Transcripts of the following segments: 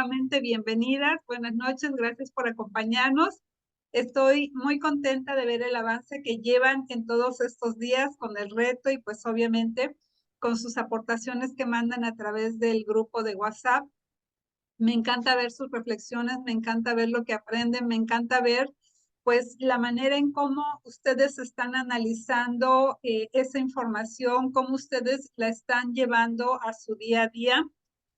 nuevamente bienvenidas. Buenas noches, gracias por acompañarnos. Estoy muy contenta de ver el avance que llevan en todos estos días con el reto y pues obviamente con sus aportaciones que mandan a través del grupo de WhatsApp. Me encanta ver sus reflexiones, me encanta ver lo que aprenden, me encanta ver pues la manera en cómo ustedes están analizando esa información, cómo ustedes la están llevando a su día a día.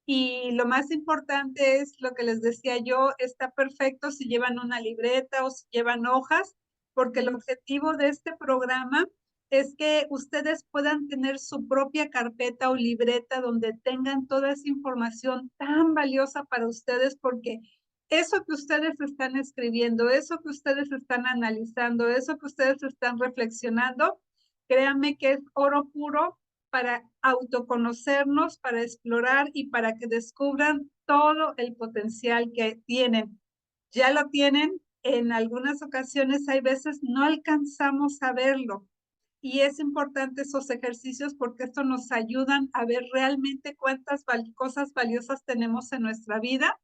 Y lo más importante es lo que les decía yo, está perfecto si llevan una libreta o si llevan hojas, porque el objetivo de este programa es que ustedes puedan tener su propia carpeta o libreta donde tengan toda esa información tan valiosa para ustedes, porque eso que ustedes están escribiendo, eso que ustedes están analizando, eso que ustedes están reflexionando, créanme que es oro puro para autoconocernos, para explorar y para que descubran todo el potencial que tienen. Ya lo tienen, en algunas ocasiones hay veces no alcanzamos a verlo. Y es importante esos ejercicios porque esto nos ayudan a ver realmente cuántas cosas valiosas tenemos en nuestra vida,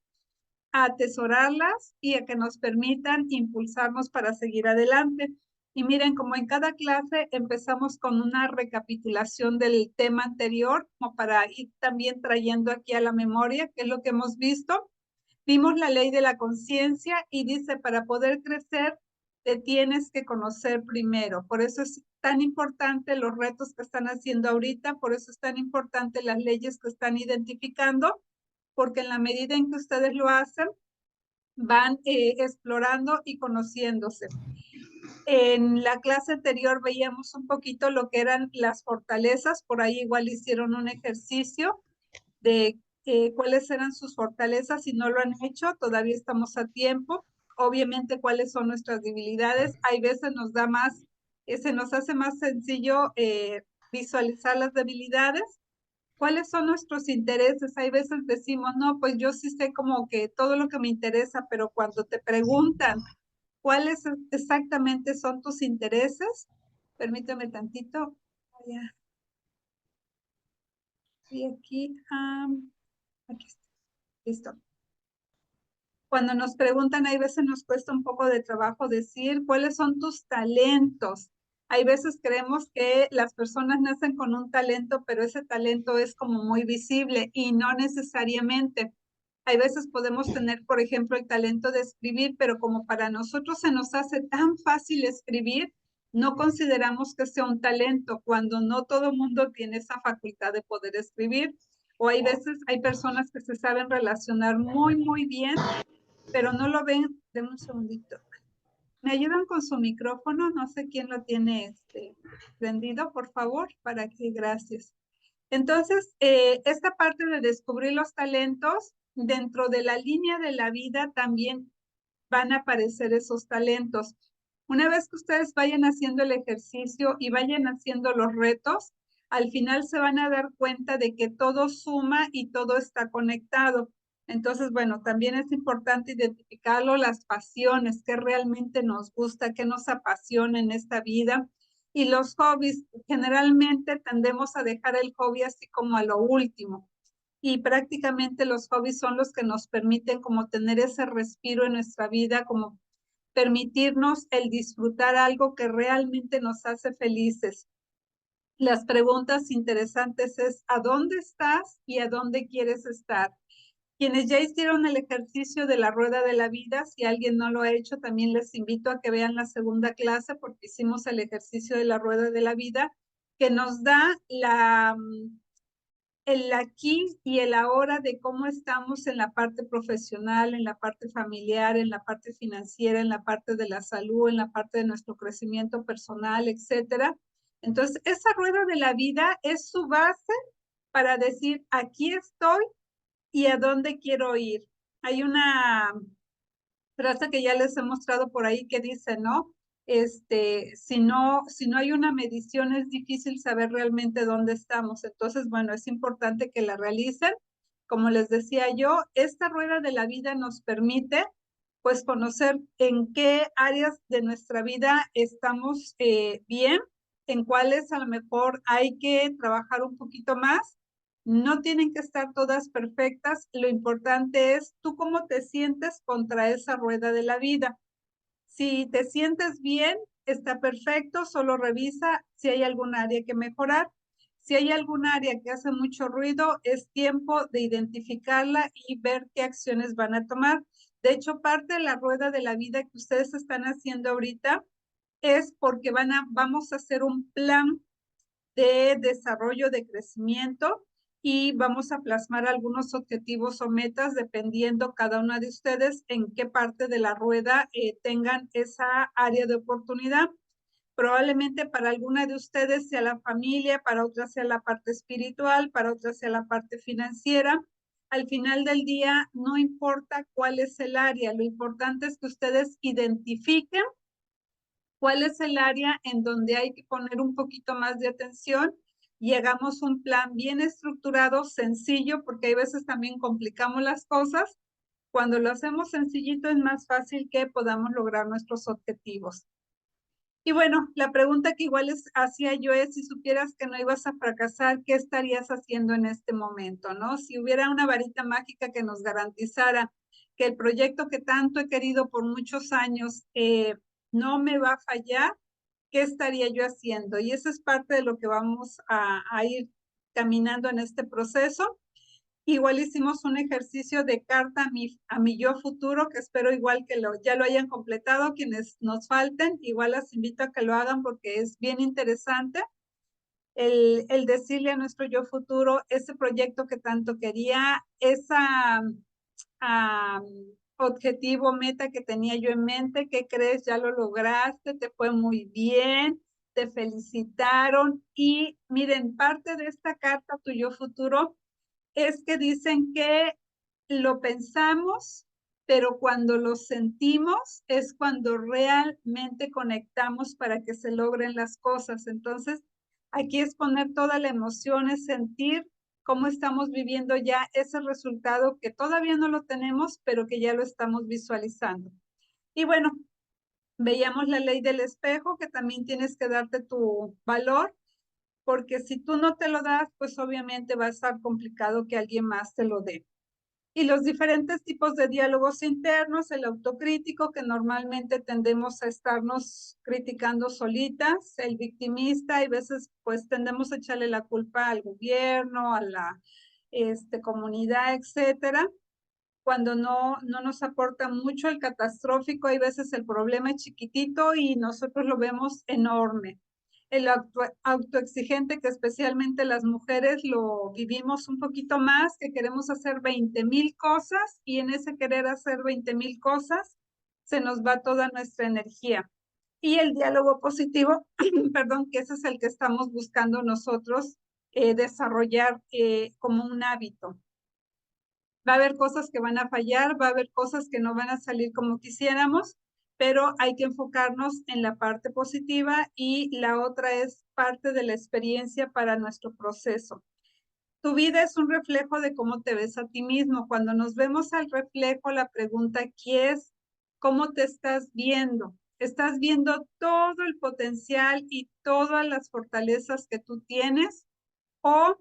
a atesorarlas y a que nos permitan impulsarnos para seguir adelante. Y miren, como en cada clase empezamos con una recapitulación del tema anterior, como para ir también trayendo aquí a la memoria qué es lo que hemos visto. Vimos la ley de la conciencia y dice, para poder crecer, te tienes que conocer primero. Por eso es tan importante los retos que están haciendo ahorita, por eso es tan importante las leyes que están identificando, porque en la medida en que ustedes lo hacen, van explorando y conociéndose. En la clase anterior veíamos un poquito lo que eran las fortalezas, por ahí igual hicieron un ejercicio de cuáles eran sus fortalezas. Si no lo han hecho, todavía estamos a tiempo. Obviamente, cuáles son nuestras debilidades. Hay veces nos da más, se nos hace más sencillo visualizar las debilidades. ¿Cuáles son nuestros intereses? Hay veces decimos, no, pues yo sí sé como que todo lo que me interesa, pero cuando te preguntan cuáles exactamente son tus intereses, permíteme tantito. Ya. Y aquí está, listo. Cuando nos preguntan, hay veces nos cuesta un poco de trabajo decir cuáles son tus talentos. Hay veces creemos que las personas nacen con un talento, pero ese talento es como muy visible y no necesariamente. Hay veces podemos tener, por ejemplo, el talento de escribir, pero como para nosotros se nos hace tan fácil escribir, no consideramos que sea un talento, cuando no todo mundo tiene esa facultad de poder escribir. O hay veces, hay personas que se saben relacionar muy, muy bien, pero no lo ven. Deme un segundito. ¿Me ayudan con su micrófono? No sé quién lo tiene prendido, por favor, para que, gracias. Entonces, esta parte de descubrir los talentos, dentro de la línea de la vida también van a aparecer esos talentos. Una vez que ustedes vayan haciendo el ejercicio y vayan haciendo los retos, al final se van a dar cuenta de que todo suma y todo está conectado. Entonces, bueno, también es importante identificarlo, las pasiones, qué realmente nos gusta, qué nos apasiona en esta vida. Y los hobbies, generalmente tendemos a dejar el hobby así como a lo último. Y prácticamente los hobbies son los que nos permiten como tener ese respiro en nuestra vida, como permitirnos el disfrutar algo que realmente nos hace felices. Las preguntas interesantes es, ¿a dónde estás y a dónde quieres estar? Quienes ya hicieron el ejercicio de la rueda de la vida, si alguien no lo ha hecho, también les invito a que vean la segunda clase porque hicimos el ejercicio de la rueda de la vida, que nos da el aquí y el ahora de cómo estamos en la parte profesional, en la parte familiar, en la parte financiera, en la parte de la salud, en la parte de nuestro crecimiento personal, etcétera. Entonces, esa rueda de la vida es su base para decir, aquí estoy y a dónde quiero ir. Hay una frase que ya les he mostrado por ahí que dice, ¿no? Si no hay una medición, es difícil saber realmente dónde estamos. Entonces, bueno, es importante que la realicen. Como les decía yo, esta rueda de la vida nos permite, pues, conocer en qué áreas de nuestra vida estamos bien, en cuáles a lo mejor hay que trabajar un poquito más. No tienen que estar todas perfectas. Lo importante es tú cómo te sientes contra esa rueda de la vida. Si te sientes bien, está perfecto, solo revisa si hay algún área que mejorar. Si hay algún área que hace mucho ruido, es tiempo de identificarla y ver qué acciones van a tomar. De hecho, parte de la rueda de la vida que ustedes están haciendo ahorita es porque vamos a hacer un plan de desarrollo, de crecimiento, y vamos a plasmar algunos objetivos o metas dependiendo cada una de ustedes en qué parte de la rueda tengan esa área de oportunidad. Probablemente para alguna de ustedes sea la familia, para otra sea la parte espiritual, para otra sea la parte financiera. Al final del día, no importa cuál es el área, lo importante es que ustedes identifiquen cuál es el área en donde hay que poner un poquito más de atención y hagamos un plan bien estructurado, sencillo, porque hay veces también complicamos las cosas. Cuando lo hacemos sencillito es más fácil que podamos lograr nuestros objetivos. Y bueno, la pregunta que igual hacía yo es, si supieras que no ibas a fracasar, ¿qué estarías haciendo en este momento, no? Si hubiera una varita mágica que nos garantizara que el proyecto que tanto he querido por muchos años no me va a fallar, ¿qué estaría yo haciendo? Y eso es parte de lo que vamos a ir caminando en este proceso. Igual hicimos un ejercicio de carta a mi yo futuro, que espero igual que ya lo hayan completado. Quienes nos falten, igual las invito a que lo hagan porque es bien interesante el decirle a nuestro yo futuro ese proyecto que tanto quería, esa objetivo, meta que tenía yo en mente. ¿Qué crees? Ya lo lograste, te fue muy bien, te felicitaron. Y miren, parte de esta carta, tu yo futuro, es que dicen que lo pensamos, pero cuando lo sentimos es cuando realmente conectamos para que se logren las cosas. Entonces, aquí es poner toda la emoción, es sentir cómo estamos viviendo ya ese resultado que todavía no lo tenemos, pero que ya lo estamos visualizando. Y bueno, veíamos la ley del espejo, que también tienes que darte tu valor, porque si tú no te lo das, pues obviamente va a estar complicado que alguien más te lo dé. Y los diferentes tipos de diálogos internos, el autocrítico, que normalmente tendemos a estarnos criticando solitas, el victimista, y veces pues tendemos a echarle la culpa al gobierno, a la comunidad, etcétera, cuando no nos aporta mucho. El catastrófico, hay veces el problema es chiquitito y nosotros lo vemos enorme. El autoexigente, que especialmente las mujeres lo vivimos un poquito más, que queremos hacer 20,000 cosas, y en ese querer hacer 20,000 cosas se nos va toda nuestra energía. Y el diálogo positivo, perdón, que ese es el que estamos buscando nosotros desarrollar como un hábito. Va a haber cosas que van a fallar, va a haber cosas que no van a salir como quisiéramos, pero hay que enfocarnos en la parte positiva, y la otra es parte de la experiencia para nuestro proceso. Tu vida es un reflejo de cómo te ves a ti mismo. Cuando nos vemos al reflejo, la pregunta aquí es, ¿cómo te estás viendo? ¿Estás viendo todo el potencial y todas las fortalezas que tú tienes, o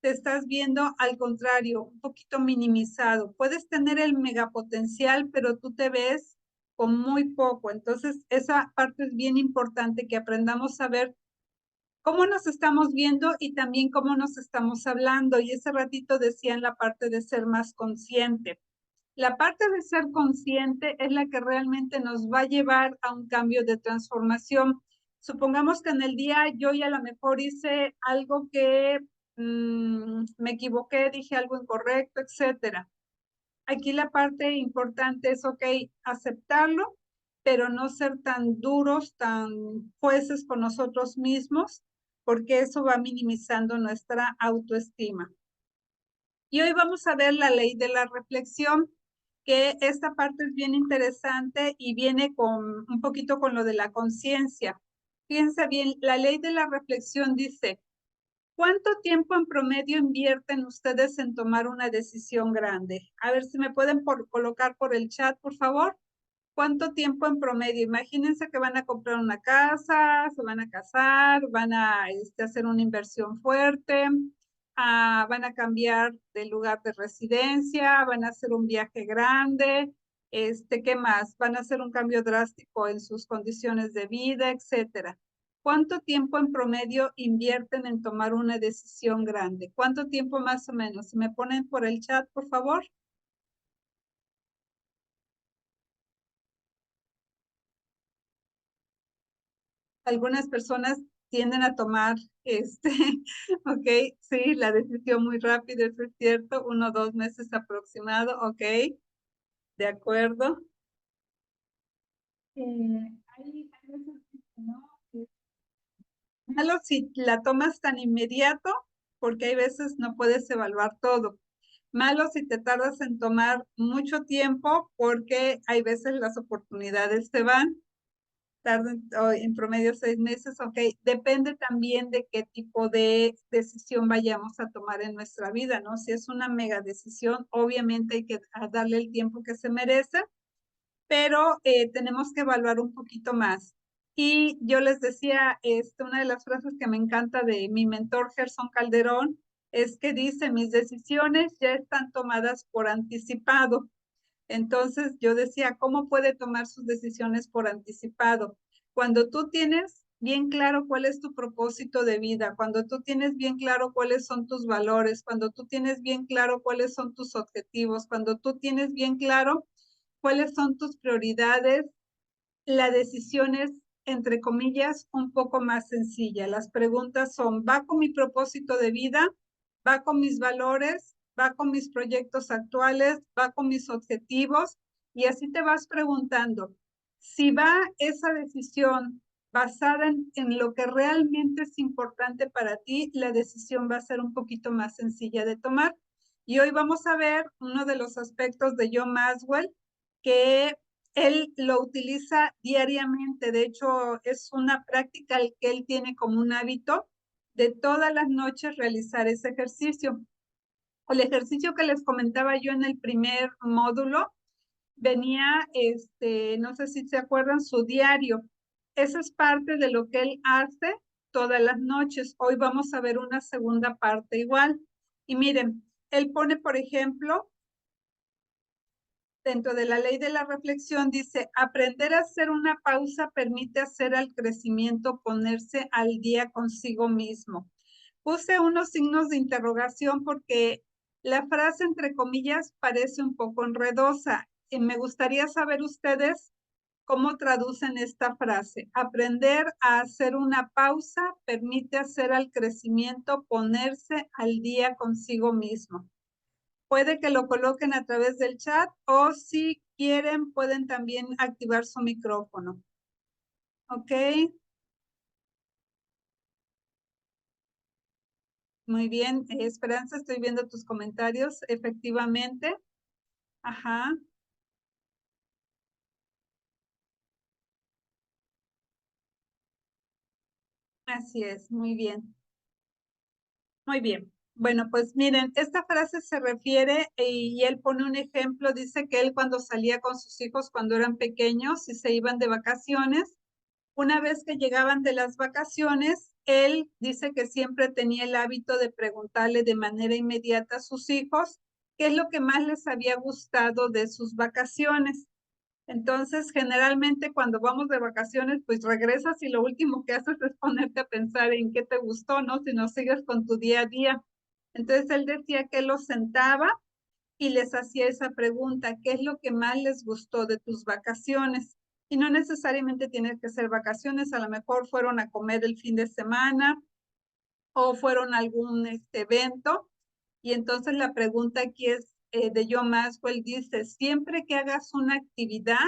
te estás viendo al contrario, un poquito minimizado? Puedes tener el megapotencial, pero tú te ves con muy poco. Entonces, esa parte es bien importante, que aprendamos a ver cómo nos estamos viendo y también cómo nos estamos hablando. Y ese ratito decían la parte de ser más consciente. La parte de ser consciente es la que realmente nos va a llevar a un cambio de transformación. Supongamos que en el día yo ya a lo mejor hice algo que me equivoqué, dije algo incorrecto, etcétera. Aquí la parte importante es, ok, aceptarlo, pero no ser tan duros, tan jueces con nosotros mismos, porque eso va minimizando nuestra autoestima. Y hoy vamos a ver la ley de la reflexión, que esta parte es bien interesante y viene con un poquito con lo de la conciencia. Fíjense bien, la ley de la reflexión dice, ¿cuánto tiempo en promedio invierten ustedes en tomar una decisión grande? A ver si me pueden colocar por el chat, por favor. ¿Cuánto tiempo en promedio? Imagínense que van a comprar una casa, se van a casar, van a hacer una inversión fuerte. van a cambiar de lugar de residencia, van a hacer un viaje grande, ¿qué más? Van a hacer un cambio drástico en sus condiciones de vida, etcétera. ¿Cuánto tiempo en promedio invierten en tomar una decisión grande? ¿Cuánto tiempo más o menos? ¿Se me ponen por el chat, por favor? Algunas personas tienden a tomar, ok, sí, la decisión muy rápido, eso es cierto, 1 o 2 meses aproximado, ok, de acuerdo. Hay veces que no, es malo si la tomas tan inmediato, porque hay veces no puedes evaluar todo. Malo si te tardas en tomar mucho tiempo, porque hay veces las oportunidades se van. Tardan en promedio 6 meses, ok. Depende también de qué tipo de decisión vayamos a tomar en nuestra vida, ¿no? Si es una mega decisión, obviamente hay que darle el tiempo que se merece, pero tenemos que evaluar un poquito más. Y yo les decía, una de las frases que me encanta de mi mentor Gerson Calderón es que dice, mis decisiones ya están tomadas por anticipado. Entonces yo decía, ¿cómo puede tomar sus decisiones por anticipado? Cuando tú tienes bien claro cuál es tu propósito de vida, cuando tú tienes bien claro cuáles son tus valores, cuando tú tienes bien claro cuáles son tus objetivos, cuando tú tienes bien claro cuáles son tus prioridades, la decisión es, entre comillas, un poco más sencilla. Las preguntas son, ¿va con mi propósito de vida? ¿Va con mis valores? ¿Va con mis proyectos actuales? ¿Va con mis objetivos? Y así te vas preguntando, si va esa decisión basada en lo que realmente es importante para ti, la decisión va a ser un poquito más sencilla de tomar. Y hoy vamos a ver uno de los aspectos de John Maxwell que él lo utiliza diariamente. De hecho, es una práctica que él tiene como un hábito de todas las noches realizar ese ejercicio. El ejercicio que les comentaba yo en el primer módulo venía, no sé si se acuerdan, su diario. Eso es parte de lo que él hace todas las noches. Hoy vamos a ver una segunda parte igual. Y miren, él pone, por ejemplo, dentro de la ley de la reflexión dice, aprender a hacer una pausa permite hacer al crecimiento ponerse al día consigo mismo. Puse unos signos de interrogación porque la frase, entre comillas, parece un poco enredosa. Y me gustaría saber ustedes cómo traducen esta frase. Aprender a hacer una pausa permite hacer al crecimiento ponerse al día consigo mismo. Puede que lo coloquen a través del chat o si quieren pueden también activar su micrófono. ¿Ok? Muy bien. Esperanza, estoy viendo tus comentarios. Efectivamente. Ajá. Así es. Muy bien. Muy bien. Bueno, pues miren, esta frase se refiere y él pone un ejemplo, dice que él cuando salía con sus hijos cuando eran pequeños y se iban de vacaciones, una vez que llegaban de las vacaciones, él dice que siempre tenía el hábito de preguntarle de manera inmediata a sus hijos qué es lo que más les había gustado de sus vacaciones. Entonces, generalmente cuando vamos de vacaciones, pues regresas y lo último que haces es ponerte a pensar en qué te gustó, ¿no? Si no sigues con tu día a día. Entonces, él decía que los sentaba y les hacía esa pregunta, ¿qué es lo que más les gustó de tus vacaciones? Y no necesariamente tiene que ser vacaciones, a lo mejor fueron a comer el fin de semana o fueron a algún evento. Y entonces la pregunta aquí es de John Maxwell, dice, siempre que hagas una actividad,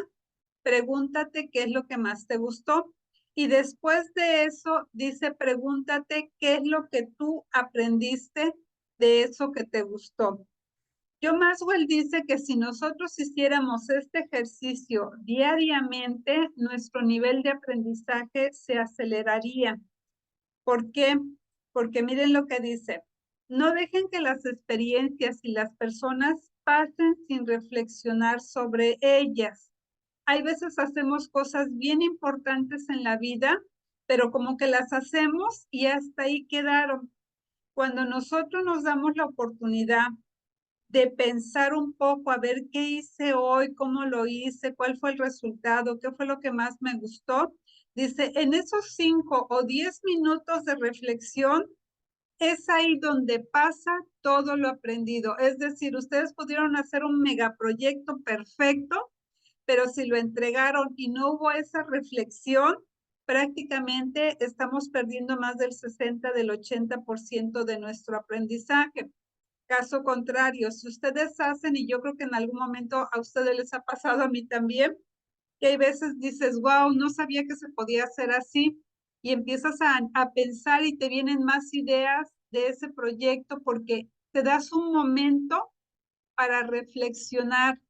pregúntate qué es lo que más te gustó. Y después de eso, dice, pregúntate qué es lo que tú aprendiste de eso que te gustó. John Maxwell dice que si nosotros hiciéramos este ejercicio diariamente, nuestro nivel de aprendizaje se aceleraría. ¿Por qué? Porque miren lo que dice. No dejen que las experiencias y las personas pasen sin reflexionar sobre ellas. Hay veces hacemos cosas bien importantes en la vida, pero como que las hacemos y hasta ahí quedaron. Cuando nosotros nos damos la oportunidad de pensar un poco, a ver qué hice hoy, cómo lo hice, cuál fue el resultado, qué fue lo que más me gustó. Dice, en esos 5 o 10 minutos de reflexión, es ahí donde pasa todo lo aprendido. Es decir, ustedes pudieron hacer un megaproyecto perfecto, pero si lo entregaron y no hubo esa reflexión, prácticamente estamos perdiendo más del 60, del 80% de nuestro aprendizaje. Caso contrario, si ustedes hacen, y yo creo que en algún momento a ustedes les ha pasado, a mí también, que hay veces dices, wow, no sabía que se podía hacer así, y empiezas a pensar y te vienen más ideas de ese proyecto porque te das un momento para reflexionar.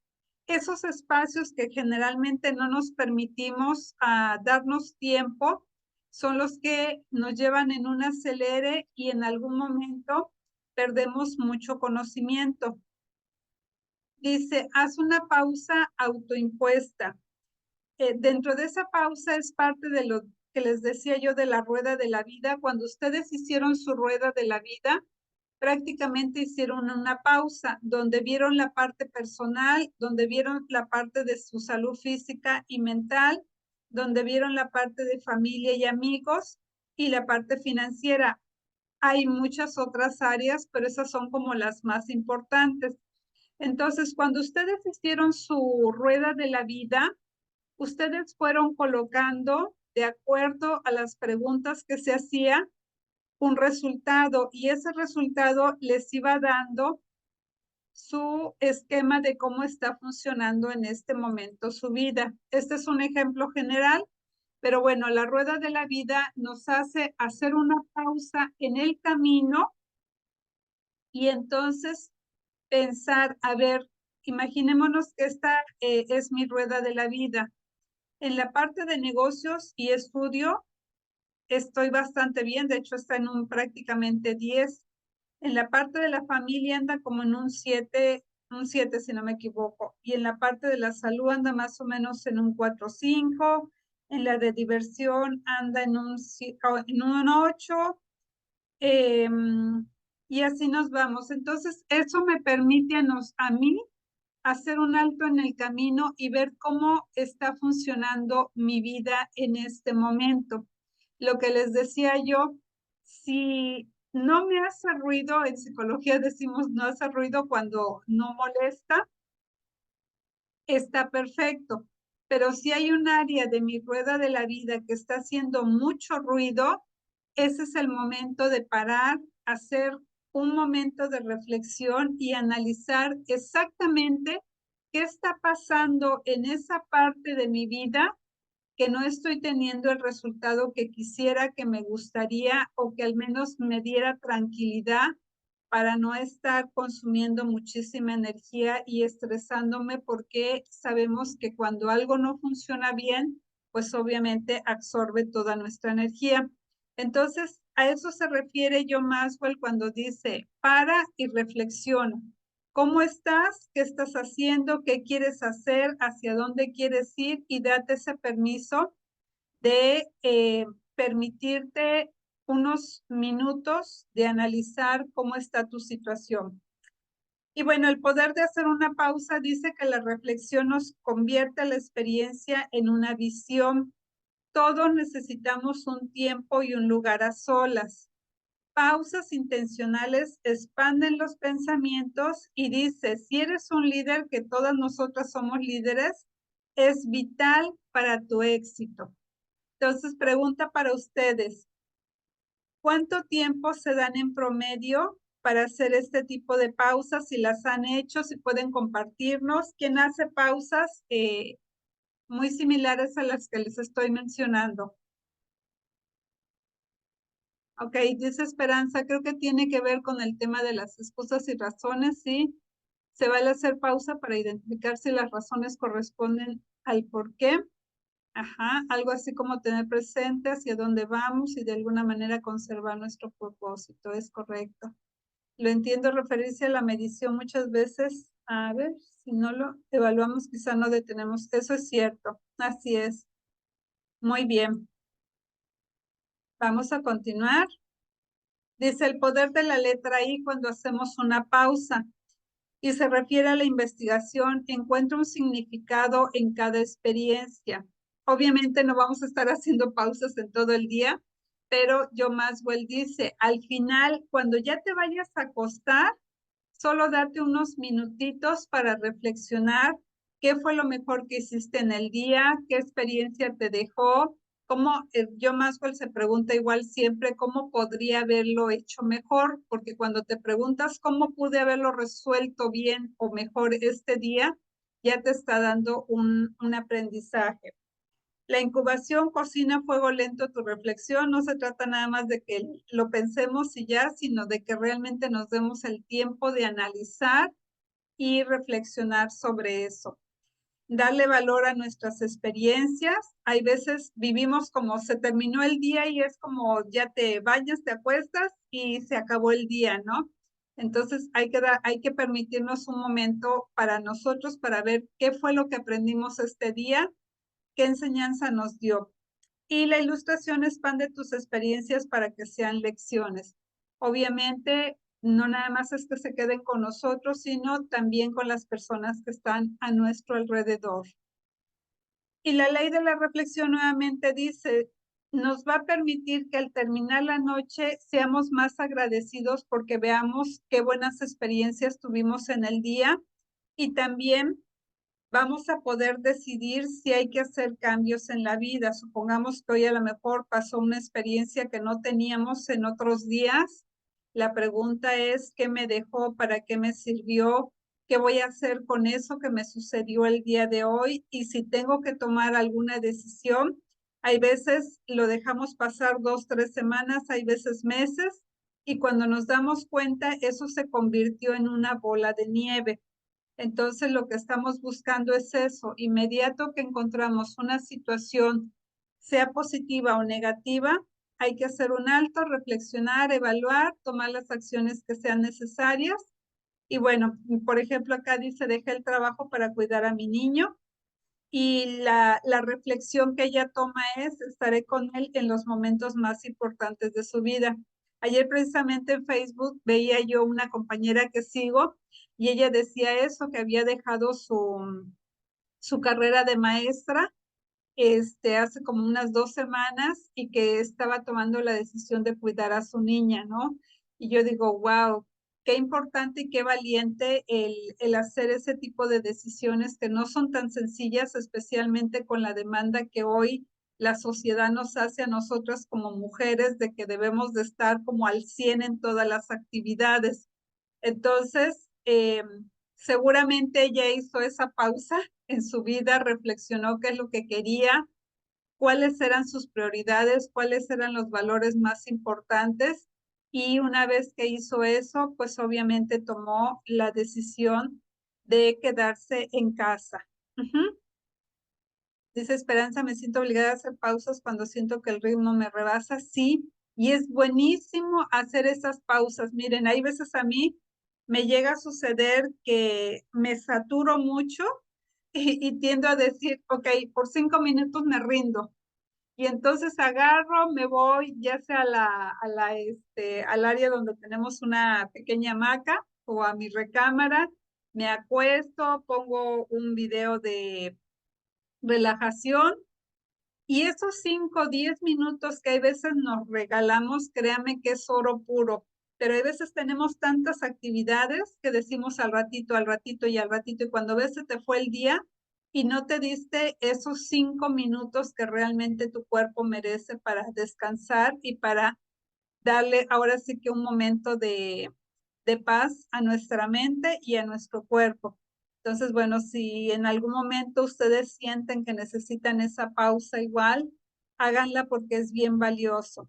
Esos espacios que generalmente no nos permitimos darnos tiempo son los que nos llevan en un acelere y en algún momento perdemos mucho conocimiento. Dice, haz una pausa autoimpuesta. Dentro de esa pausa es parte de lo que les decía yo de la rueda de la vida. Cuando ustedes hicieron su rueda de la vida, prácticamente hicieron una pausa donde vieron la parte personal, donde vieron la parte de su salud física y mental, donde vieron la parte de familia y amigos y la parte financiera. Hay muchas otras áreas, pero esas son como las más importantes. Entonces, cuando ustedes hicieron su rueda de la vida, ustedes fueron colocando de acuerdo a las preguntas que se hacían un resultado y ese resultado les iba dando su esquema de cómo está funcionando en este momento su vida. Este es un ejemplo general, pero bueno, la rueda de la vida nos hace hacer una pausa en el camino y entonces pensar, a ver, imaginémonos que esta es mi rueda de la vida. En la parte de negocios y estudio estoy bastante bien, de hecho está en un prácticamente 10. En la parte de la familia anda como en un 7 si no me equivoco. Y en la parte de la salud anda más o menos en un 4 o 5. En la de diversión anda en un 8. eh, y así nos vamos. Entonces, eso me permite a mí hacer un alto en el camino y ver cómo está funcionando mi vida en este momento. Lo que les decía yo, si no me hace ruido, en psicología decimos no hace ruido cuando no molesta, está perfecto. Pero si hay un área de mi rueda de la vida que está haciendo mucho ruido, ese es el momento de parar, hacer un momento de reflexión y analizar exactamente qué está pasando en esa parte de mi vida que no estoy teniendo el resultado que quisiera, que me gustaría o que al menos me diera tranquilidad para no estar consumiendo muchísima energía y estresándome porque sabemos que cuando algo no funciona bien, pues obviamente absorbe toda nuestra energía. Entonces, a eso se refiere John Maxwell cuando dice, para y reflexiona. ¿Cómo estás? ¿Qué estás haciendo? ¿Qué quieres hacer? ¿Hacia dónde quieres ir? Y date ese permiso de permitirte unos minutos de analizar cómo está tu situación. Y bueno, el poder de hacer una pausa dice que la reflexión nos convierte la experiencia en una visión. Todos necesitamos un tiempo y un lugar a solas. Pausas intencionales expanden los pensamientos y dice, si eres un líder, que todas nosotras somos líderes, es vital para tu éxito. Entonces, pregunta para ustedes, ¿cuánto tiempo se dan en promedio para hacer este tipo de pausas? Si las han hecho, si pueden compartirnos. ¿Quién hace pausas muy similares a las que les estoy mencionando? Ok, dice Esperanza, creo que tiene que ver con el tema de las excusas y razones, ¿sí? Se vale hacer pausa para identificar si las razones corresponden al por qué. Ajá, algo así como tener presente hacia dónde vamos y de alguna manera conservar nuestro propósito, es correcto. Lo entiendo referirse a la medición muchas veces, a ver, si no lo evaluamos, quizá no detenemos. Eso es cierto, así es. Muy bien, vamos a continuar. Dice el poder de la letra I cuando hacemos una pausa y se refiere a la investigación, encuentra un significado en cada experiencia. Obviamente no vamos a estar haciendo pausas en todo el día, pero John Maxwell dice, al final, cuando ya te vayas a acostar, solo date unos minutitos para reflexionar qué fue lo mejor que hiciste en el día, qué experiencia te dejó, cómo, John Maxwell se pregunta igual siempre cómo podría haberlo hecho mejor, porque cuando te preguntas cómo pude haberlo resuelto bien o mejor este día, ya te está dando un aprendizaje. La incubación cocina a fuego lento tu reflexión. No se trata nada más de que lo pensemos y ya, sino de que realmente nos demos el tiempo de analizar y reflexionar sobre eso. Darle valor a nuestras experiencias. Hay veces vivimos como se terminó el día y es como ya te bañas, te acuestas y se acabó el día, ¿no? Entonces hay que permitirnos un momento para nosotros para ver qué fue lo que aprendimos este día, qué enseñanza nos dio. Y la ilustración expande tus experiencias para que sean lecciones. Obviamente, no nada más es que se queden con nosotros, sino también con las personas que están a nuestro alrededor. Y la ley de la reflexión nuevamente dice, nos va a permitir que al terminar la noche seamos más agradecidos porque veamos qué buenas experiencias tuvimos en el día y también vamos a poder decidir si hay que hacer cambios en la vida. Supongamos que hoy a lo mejor pasó una experiencia que no teníamos en otros días. La pregunta es, ¿qué me dejó? ¿Para qué me sirvió? ¿Qué voy a hacer con eso que me sucedió el día de hoy? Y si tengo que tomar alguna decisión, hay veces lo dejamos pasar 2, 3 semanas, hay veces meses, y cuando nos damos cuenta, eso se convirtió en una bola de nieve. Entonces, lo que estamos buscando es eso, inmediato que encontramos una situación, sea positiva o negativa, hay que hacer un alto, reflexionar, evaluar, tomar las acciones que sean necesarias. Y bueno, por ejemplo, acá dice, dejé el trabajo para cuidar a mi niño y la reflexión que ella toma es, estaré con él en los momentos más importantes de su vida. Ayer precisamente en Facebook veía yo una compañera que sigo y ella decía eso, que había dejado su carrera de maestra hace como unas 2 semanas y que estaba tomando la decisión de cuidar a su niña, ¿no? Y yo digo, wow, qué importante y qué valiente el hacer ese tipo de decisiones que no son tan sencillas, especialmente con la demanda que hoy la sociedad nos hace a nosotras como mujeres de que debemos de estar como al 100 en todas las actividades. Entonces, seguramente ella hizo esa pausa en su vida, reflexionó qué es lo que quería, cuáles eran sus prioridades, cuáles eran los valores más importantes. Y una vez que hizo eso, pues obviamente tomó la decisión de quedarse en casa. Dice Esperanza, me siento obligada a hacer pausas cuando siento que el ritmo me rebasa. Sí, y es buenísimo hacer esas pausas. Miren, hay veces a mí me llega a suceder que me saturo mucho y tiendo a decir, ok, por 5 minutos me rindo. Y entonces agarro, me voy ya sea al área donde tenemos una pequeña hamaca o a mi recámara, me acuesto, pongo un video de relajación y esos 5 o 10 minutos que hay veces nos regalamos, créame que es oro puro, pero hay veces tenemos tantas actividades que decimos al ratito y al ratito, y cuando ves se te fue el día y no te diste esos 5 minutos que realmente tu cuerpo merece para descansar y para darle ahora sí que un momento de paz a nuestra mente y a nuestro cuerpo. Entonces, bueno, si en algún momento ustedes sienten que necesitan esa pausa igual, háganla porque es bien valioso.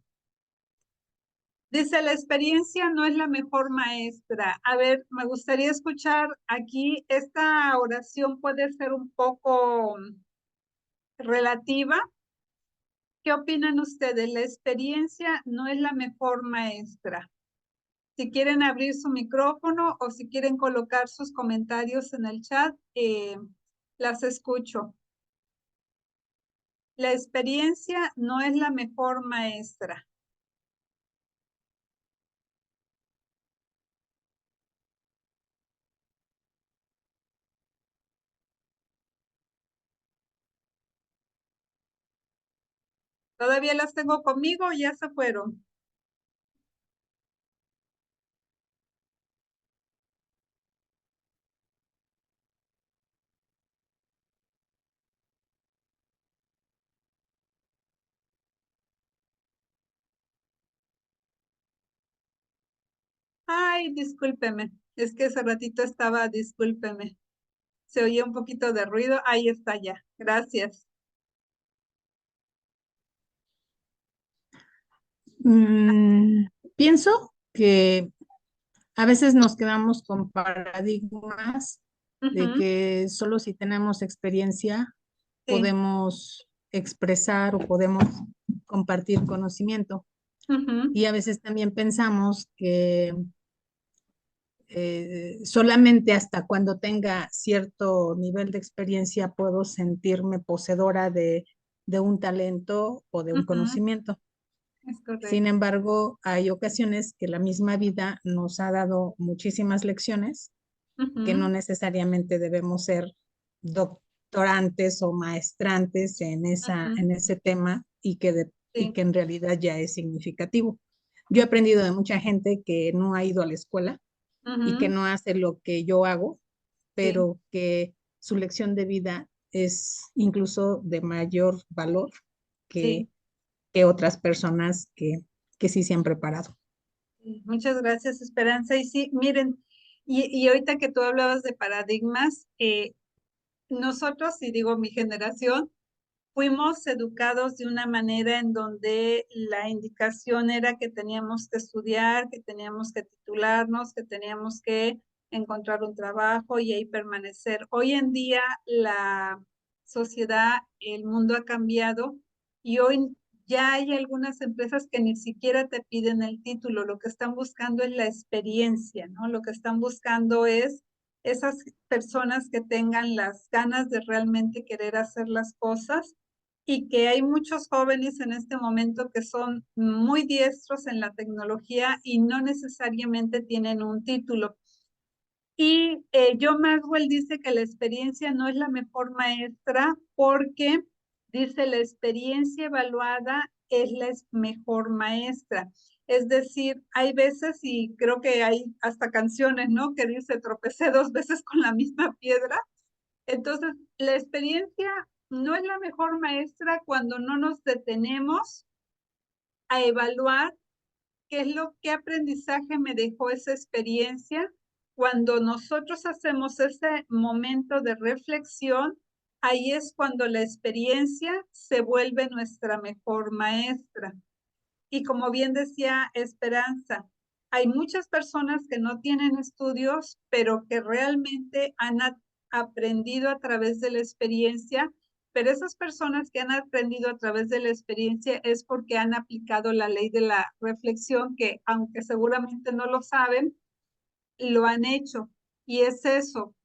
Dice, la experiencia no es la mejor maestra. A ver, me gustaría escuchar aquí, esta oración puede ser un poco relativa. ¿Qué opinan ustedes? La experiencia no es la mejor maestra. Si quieren abrir su micrófono o si quieren colocar sus comentarios en el chat, las escucho. La experiencia no es la mejor maestra. ¿Todavía las tengo conmigo o ya se fueron? Ay, discúlpeme. Es que ese ratito estaba, discúlpeme. Se oía un poquito de ruido. Ahí está ya. Gracias. Mm, Pienso que a veces nos quedamos con paradigmas de Ujú, que solo si tenemos experiencia sí. podemos expresar o podemos compartir conocimiento. Ujú, Y a veces también pensamos que solamente hasta cuando tenga cierto nivel de experiencia puedo sentirme poseedora de un talento o de un ujú, conocimiento. es Sin correcto. embargo, hay ocasiones que la misma vida nos ha dado muchísimas lecciones que no Ujú, necesariamente debemos ser doctorantes o maestrantes ujú, en ese tema y sí. que en realidad ya es significativo. Yo he aprendido de mucha gente que no ha ido a la escuela y que Ujú, no hace lo que yo hago, sí. pero que su lección de vida es incluso de mayor valor que, Sí. que otras personas que sí se han preparado. Sí, muchas gracias, Esperanza. Y sí, miren, y ahorita que tú hablabas de paradigmas, nosotros, y digo mi generación, fuimos educados de una manera en donde la indicación era que teníamos que estudiar, que teníamos que titularnos, que teníamos que encontrar un trabajo y ahí permanecer. Hoy en día la sociedad, el mundo ha cambiado y hoy ya hay algunas empresas que ni siquiera te piden el título, lo que están buscando es la experiencia, ¿no? Lo que están buscando es esas personas que tengan las ganas de realmente querer hacer las cosas y que hay muchos jóvenes en este momento que son muy diestros en la tecnología y no necesariamente tienen un título. Y John Maxwell dice que la experiencia no es la mejor maestra porque dice la experiencia evaluada es la mejor maestra. Es decir, hay veces, y creo que hay hasta canciones, ¿no? Que dice tropecé dos veces con la misma piedra. Entonces, la experiencia no es la mejor maestra cuando no nos detenemos a evaluar qué es qué aprendizaje me dejó esa experiencia. Cuando nosotros hacemos ese momento de reflexión, ahí es cuando la experiencia se vuelve nuestra mejor maestra. Y como bien decía Esperanza, hay muchas personas que no tienen estudios, pero que realmente han aprendido a través de la experiencia, pero esas personas que han aprendido a través de la experiencia es porque han aplicado la ley de la reflexión, que aunque seguramente no lo saben, lo han hecho. Y es eso,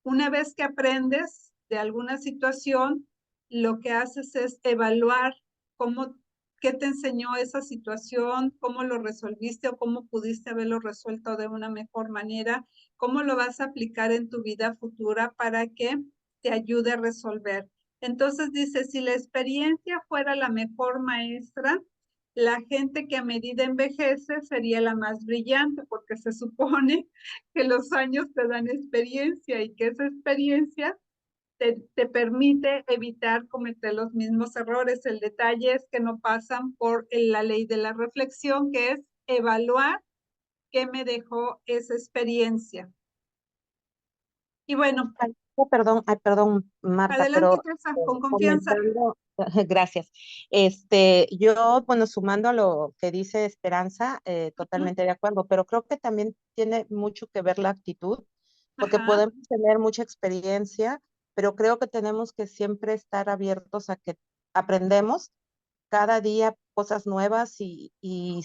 una vez que aprendes de alguna situación, lo que haces es evaluar cómo, qué te enseñó esa situación, cómo lo resolviste o cómo pudiste haberlo resuelto de una mejor manera, cómo lo vas a aplicar en tu vida futura para que te ayude a resolver. Entonces dice, si la experiencia fuera la mejor maestra, la gente que a medida envejece sería la más brillante, porque se supone que los años te dan experiencia y que esa experiencia te permite evitar cometer los mismos errores. El detalle es que no pasan por la ley de la reflexión, que es evaluar qué me dejó esa experiencia. Y bueno, Ay, perdón, Marta, adelante, pero Teresa, con confianza. comentando, gracias. Yo, bueno, sumando a lo que dice Esperanza, Ujú, totalmente de acuerdo, pero creo que también tiene mucho que ver la actitud, porque ajá, podemos tener mucha experiencia, pero creo que tenemos que siempre estar abiertos a que aprendemos cada día cosas nuevas y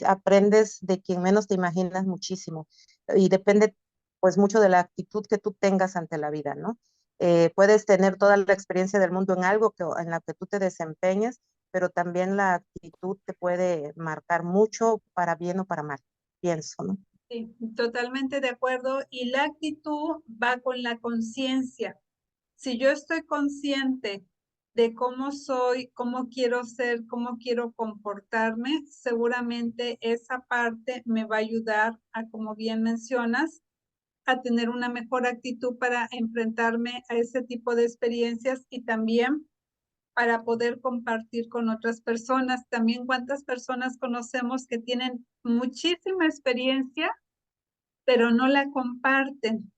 aprendes de quien menos te imaginas muchísimo. Y depende pues mucho de la actitud que tú tengas ante la vida, ¿no? Puedes tener toda la experiencia del mundo en algo en la que tú te desempeñes, pero también la actitud te puede marcar mucho para bien o para mal, pienso, ¿no? sí, totalmente de acuerdo. Y la actitud va con la conciencia. Si yo estoy consciente de cómo soy, cómo quiero ser, cómo quiero comportarme, seguramente esa parte me va a ayudar a, como bien mencionas, a tener una mejor actitud para enfrentarme a ese tipo de experiencias y también para poder compartir con otras personas. También cuántas personas conocemos que tienen muchísima experiencia, pero no la comparten.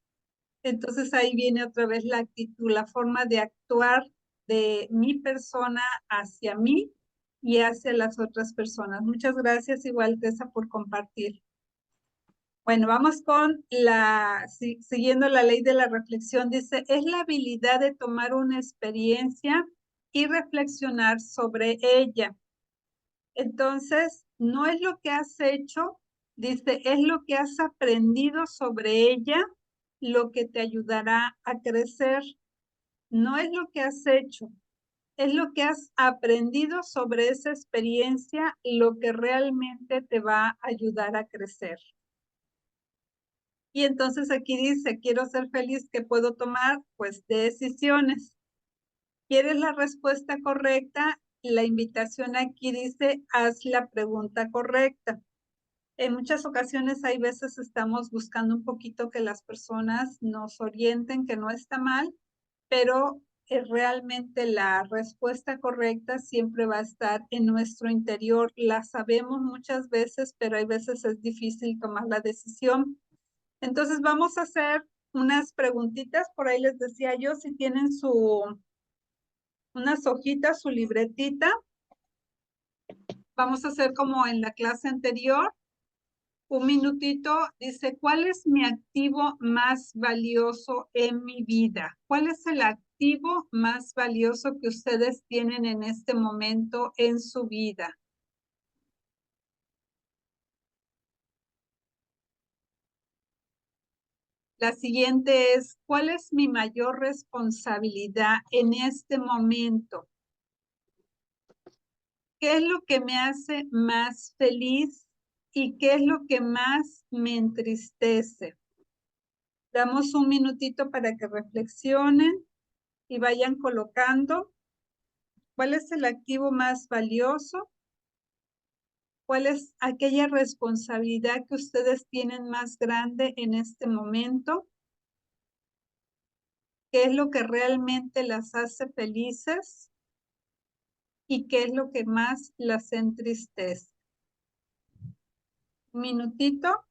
Entonces ahí viene otra vez la actitud, la forma de actuar de mi persona hacia mí y hacia las otras personas. Muchas gracias, igual Tessa, por compartir. Bueno, vamos con siguiendo la ley de la reflexión. Dice, es la habilidad de tomar una experiencia y reflexionar sobre ella. Entonces, no es lo que has hecho, dice, es lo que has aprendido sobre ella lo que te ayudará a crecer. No es lo que has hecho, es lo que has aprendido sobre esa experiencia lo que realmente te va a ayudar a crecer. Y entonces aquí dice, quiero ser feliz, ¿qué puedo tomar? Pues decisiones. ¿Quieres la respuesta correcta? La invitación aquí dice, haz la pregunta correcta. En muchas ocasiones hay veces estamos buscando un poquito que las personas nos orienten, que no está mal, pero realmente la respuesta correcta siempre va a estar en nuestro interior. La sabemos muchas veces, pero hay veces es difícil tomar la decisión. Entonces vamos a hacer unas preguntitas, por ahí les decía yo, si tienen unas hojitas, su libretita, vamos a hacer como en la clase anterior, un minutito, dice, ¿cuál es mi activo más valioso en mi vida? ¿Cuál es el activo más valioso que ustedes tienen en este momento en su vida? La siguiente es, ¿cuál es mi mayor responsabilidad en este momento? ¿Qué es lo que me hace más feliz y qué es lo que más me entristece? Damos un minutito para que reflexionen y vayan colocando cuál es el activo más valioso, cuál es aquella responsabilidad que ustedes tienen más grande en este momento, qué es lo que realmente las hace felices y qué es lo que más las entristece. Un minutito.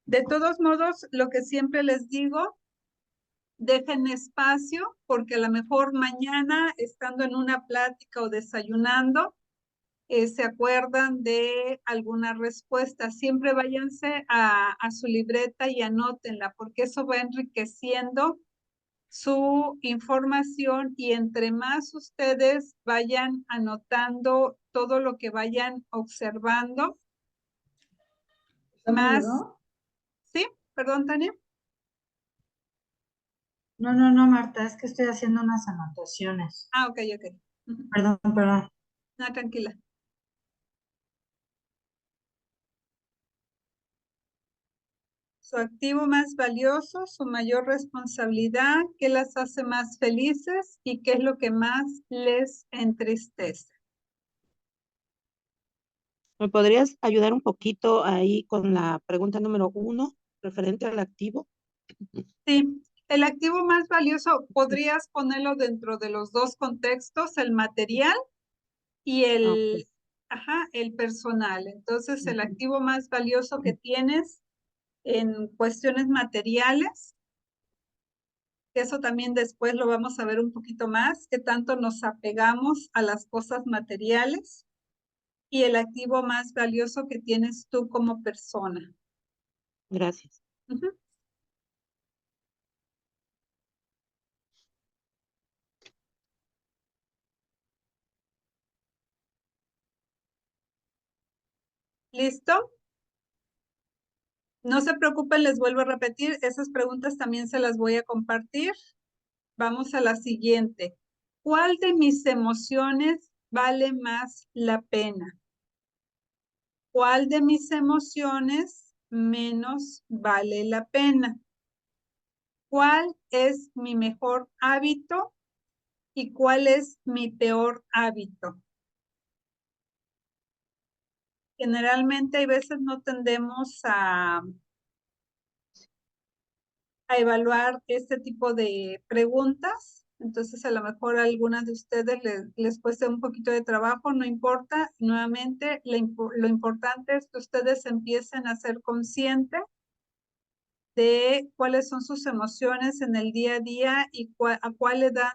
De todos modos, lo que siempre les digo, dejen espacio porque a lo mejor mañana, estando en una plática o desayunando, se acuerdan de alguna respuesta. Siempre váyanse a su libreta y anótenla porque eso va enriqueciendo su información y entre más ustedes vayan anotando todo lo que vayan observando, más... ¿Sí? Perdón, Tania. No, Marta, es que estoy haciendo unas anotaciones. Ah, ok. Perdón. No, tranquila. Su activo más valioso, su mayor responsabilidad, qué las hace más felices y qué es lo que más les entristece. ¿Me podrías ayudar un poquito ahí con la pregunta número 1, referente al activo? Sí, el activo más valioso podrías ponerlo dentro de los dos contextos, el material y Okay. el personal. Entonces, el activo más valioso que tienes en cuestiones materiales, que eso también después lo vamos a ver un poquito más, que tanto nos apegamos a las cosas materiales y el activo más valioso que tienes tú como persona. Gracias. ¿Listo? No se preocupen, les vuelvo a repetir, esas preguntas también se las voy a compartir. Vamos a la siguiente. ¿Cuál de mis emociones vale más la pena? ¿Cuál de mis emociones menos vale la pena? ¿Cuál es mi mejor hábito ¿Y cuál es mi peor hábito? Generalmente hay veces no tendemos a evaluar este tipo de preguntas. Entonces, a lo mejor a algunas de ustedes les cueste un poquito de trabajo, no importa. Nuevamente, lo importante es que ustedes empiecen a ser conscientes de cuáles son sus emociones en el día a día y a cuál le dan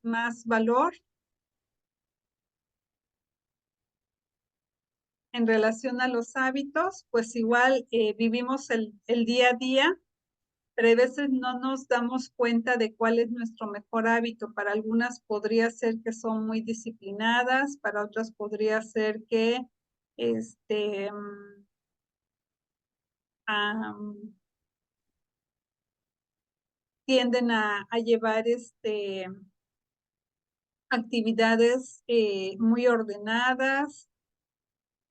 más valor en relación a los hábitos. Pues igual vivimos el día a día, pero a veces no nos damos cuenta de cuál es nuestro mejor hábito. Para algunas podría ser que son muy disciplinadas, para otras podría ser que este, tienden a llevar actividades muy ordenadas.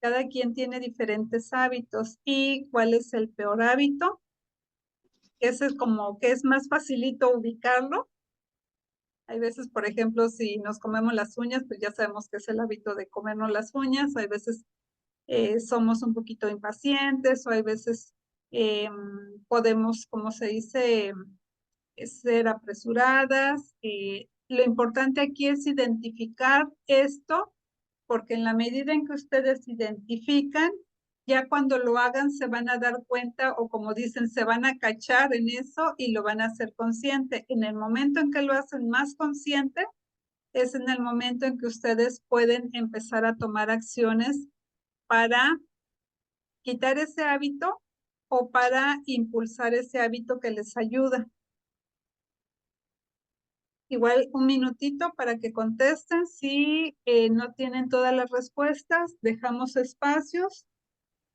Cada quien tiene diferentes hábitos. ¿Y cuál es el peor hábito? Ese es como que es más facilito ubicarlo. Hay veces, por ejemplo, si nos comemos las uñas, pues ya sabemos que es el hábito de comernos las uñas. Hay veces somos un poquito impacientes o hay veces podemos, como se dice, ser apresuradas. Lo importante aquí es identificar esto, porque en la medida en que ustedes identifican, ya cuando lo hagan se van a dar cuenta o como dicen, se van a cachar en eso y lo van a hacer consciente. En el momento en que lo hacen más consciente, es en el momento en que ustedes pueden empezar a tomar acciones para quitar ese hábito o para impulsar ese hábito que les ayuda. Igual un minutito para que contesten. Si no tienen todas las respuestas, dejamos espacios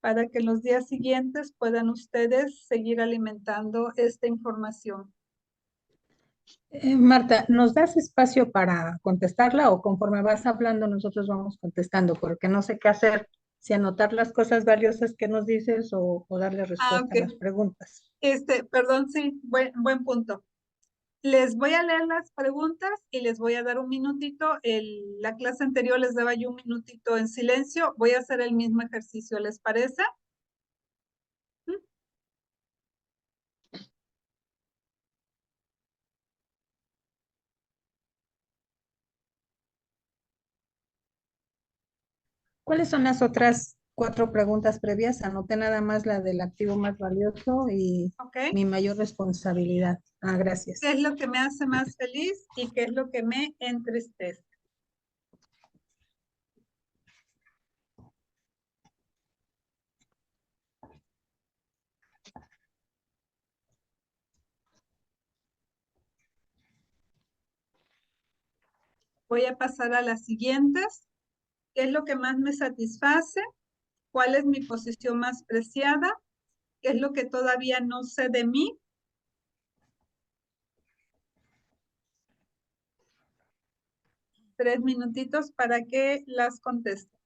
para que los días siguientes puedan ustedes seguir alimentando esta información. Marta, ¿nos das espacio para contestarla o conforme vas hablando nosotros vamos contestando? Porque no sé qué hacer, si anotar las cosas valiosas que nos dices o darle respuesta a las Ok. preguntas. Perdón, sí, buen punto. Les voy a leer las preguntas y les voy a dar un minutito. La clase anterior les daba yo un minutito en silencio. Voy a hacer el mismo ejercicio, ¿les parece? ¿Cuáles son las otras 4 preguntas previas? Anoté nada más la del activo más valioso y Ok. mi mayor responsabilidad. Gracias. ¿Qué es lo que me hace más feliz y qué es lo que me entristece? Voy a pasar a las siguientes. ¿Qué es lo que más me satisface? ¿Cuál es mi posición más preciada? ¿Qué es lo que todavía no sé de mí? 3 minutitos para que las conteste.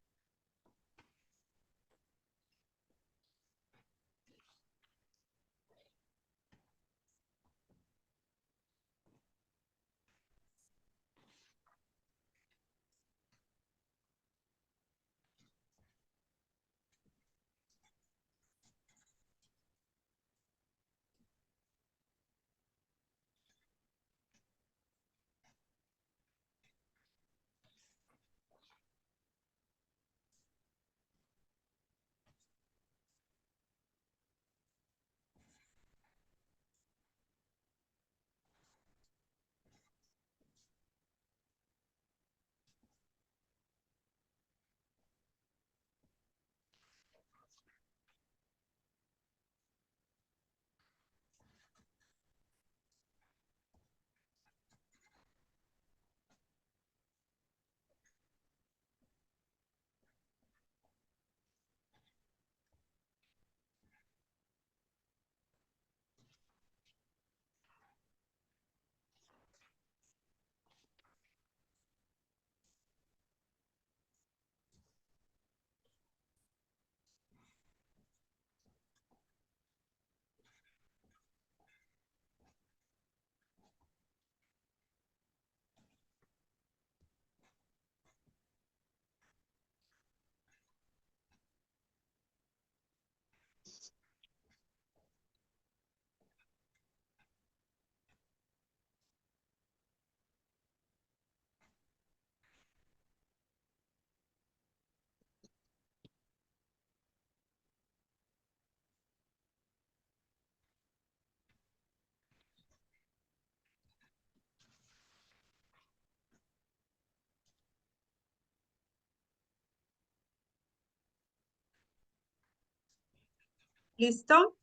¿Listo?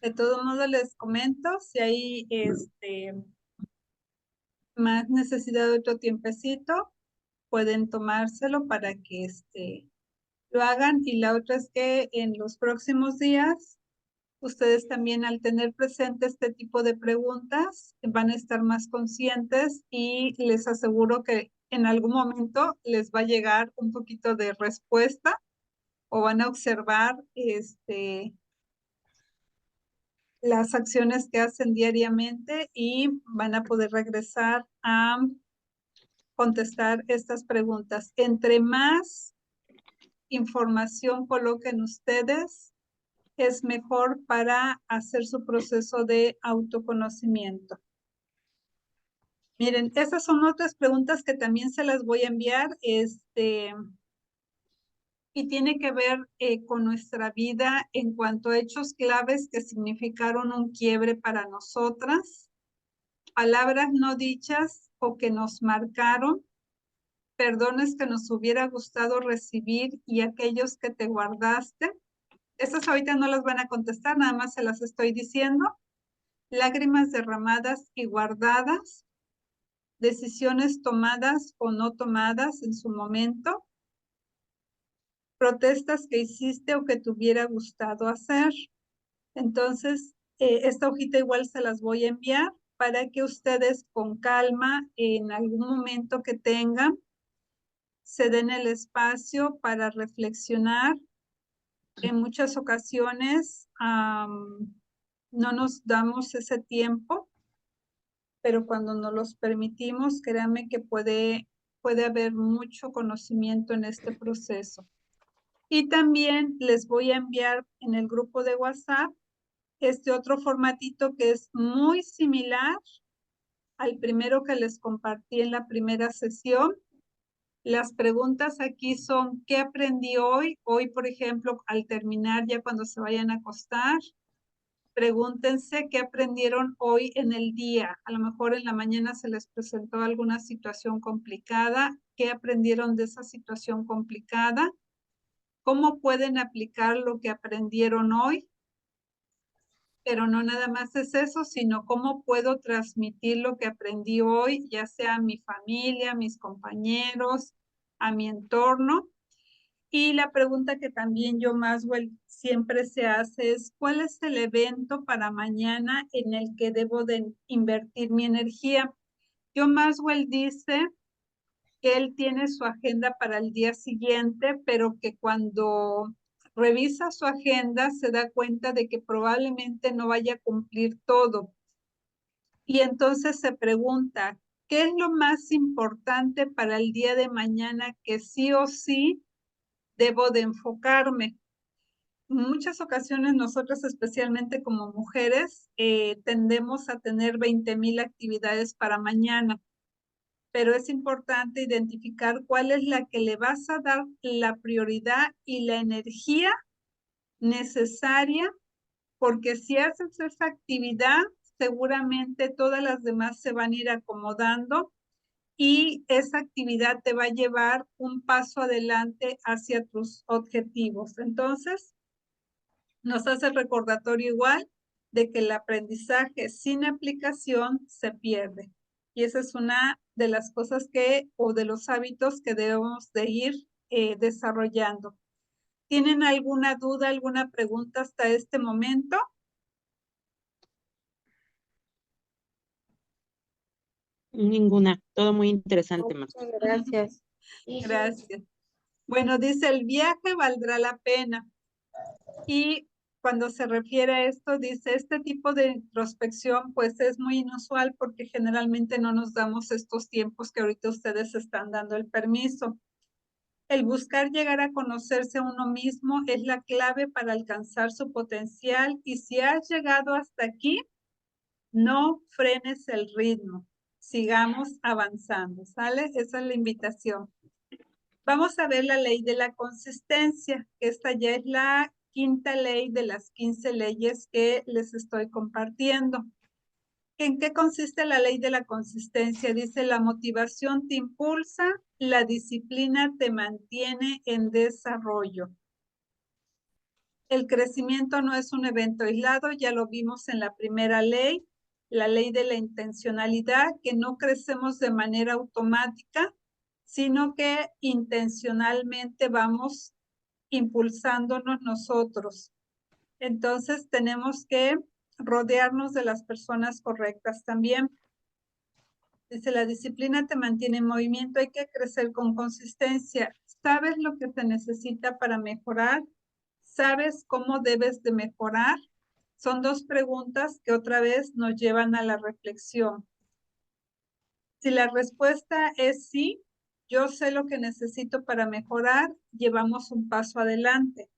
De todos modos les comento, si hay más necesidad de otro tiempecito, pueden tomárselo para que lo hagan. Y la otra es que en los próximos días, ustedes también al tener presente este tipo de preguntas, van a estar más conscientes y les aseguro que en algún momento les va a llegar un poquito de respuesta o van a observar las acciones que hacen diariamente y van a poder regresar a contestar estas preguntas. Entre más información coloquen ustedes, es mejor para hacer su proceso de autoconocimiento. Miren, esas son otras preguntas que también se las voy a enviar, y tiene que ver con nuestra vida en cuanto a hechos claves que significaron un quiebre para nosotras, palabras no dichas o que nos marcaron, perdones que nos hubiera gustado recibir y aquellos que te guardaste. Estas ahorita no las van a contestar, nada más se las estoy diciendo. Lágrimas derramadas y guardadas, decisiones tomadas o no tomadas en su momento, protestas que hiciste o que te hubiera gustado hacer. Entonces, esta hojita igual se las voy a enviar para que ustedes con calma, en algún momento que tengan, se den el espacio para reflexionar. En muchas ocasiones no nos damos ese tiempo, pero cuando nos los permitimos, créanme que puede haber mucho conocimiento en este proceso. Y también les voy a enviar en el grupo de WhatsApp este otro formatito que es muy similar al primero que les compartí en la primera sesión. Las preguntas aquí son, ¿qué aprendí hoy? Hoy, por ejemplo, al terminar, ya cuando se vayan a acostar, pregúntense qué aprendieron hoy en el día. A lo mejor en la mañana se les presentó alguna situación complicada. ¿Qué aprendieron de esa situación complicada? ¿Cómo pueden aplicar lo que aprendieron hoy? Pero no nada más es eso, sino cómo puedo transmitir lo que aprendí hoy, ya sea a mi familia, a mis compañeros, a mi entorno. Y la pregunta que también yo Maxwell siempre se hace es, ¿cuál es el evento para mañana en el que debo de invertir mi energía? Yo Maxwell dice que él tiene su agenda para el día siguiente, pero que cuando revisa su agenda se da cuenta de que probablemente no vaya a cumplir todo. Y entonces se pregunta, ¿qué es lo más importante para el día de mañana que sí o sí debo de enfocarme? En muchas ocasiones nosotros, especialmente como mujeres, tendemos a tener 20,000 actividades para mañana, pero es importante identificar cuál es la que le vas a dar la prioridad y la energía necesaria, porque si haces esa actividad, seguramente todas las demás se van a ir acomodando y esa actividad te va a llevar un paso adelante hacia tus objetivos. Entonces, nos hace el recordatorio igual de que el aprendizaje sin aplicación se pierde. Y esa es una de las cosas o de los hábitos que debemos de ir desarrollando. ¿Tienen alguna duda, alguna pregunta hasta este momento? Ninguna, todo muy interesante, Marta. Muchas gracias. Gracias. Bueno, dice, el viaje valdrá la pena. Y cuando se refiere a esto, dice, este tipo de introspección pues es muy inusual porque generalmente no nos damos estos tiempos que ahorita ustedes están dando el permiso. El buscar llegar a conocerse a uno mismo es la clave para alcanzar su potencial y si has llegado hasta aquí, no frenes el ritmo. Sigamos avanzando, ¿sale? Esa es la invitación. Vamos a ver la ley de la consistencia. Esta ya es la quinta ley de las 15 leyes que les estoy compartiendo. ¿En qué consiste la ley de la consistencia? Dice, la motivación te impulsa, la disciplina te mantiene en desarrollo. El crecimiento no es un evento aislado, ya lo vimos en la primera ley, la ley de la intencionalidad, que no crecemos de manera automática, sino que intencionalmente vamos impulsándonos nosotros. Entonces tenemos que rodearnos de las personas correctas también. Dice, la disciplina te mantiene en movimiento, hay que crecer con consistencia. ¿Sabes lo que se necesita para mejorar? ¿Sabes cómo debes de mejorar? Son dos preguntas que otra vez nos llevan a la reflexión. Si la respuesta es sí, yo sé lo que necesito para mejorar, llevamos un paso adelante.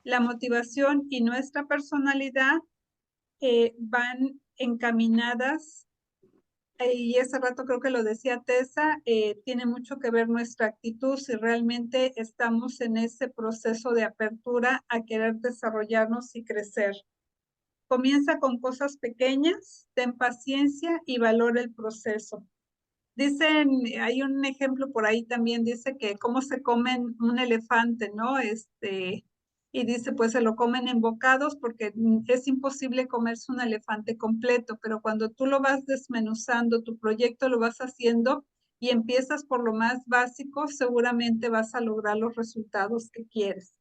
La motivación y nuestra personalidad van encaminadas, y ese rato creo que lo decía Tessa, tiene mucho que ver nuestra actitud, si realmente estamos en ese proceso de apertura a querer desarrollarnos y crecer. Comienza con cosas pequeñas, ten paciencia y valora el proceso. Dicen, hay un ejemplo por ahí también, dice que cómo se comen un elefante, ¿no? Y dice, pues se lo comen en bocados porque es imposible comerse un elefante completo, pero cuando tú lo vas desmenuzando, tu proyecto lo vas haciendo y empiezas por lo más básico, seguramente vas a lograr los resultados que quieres.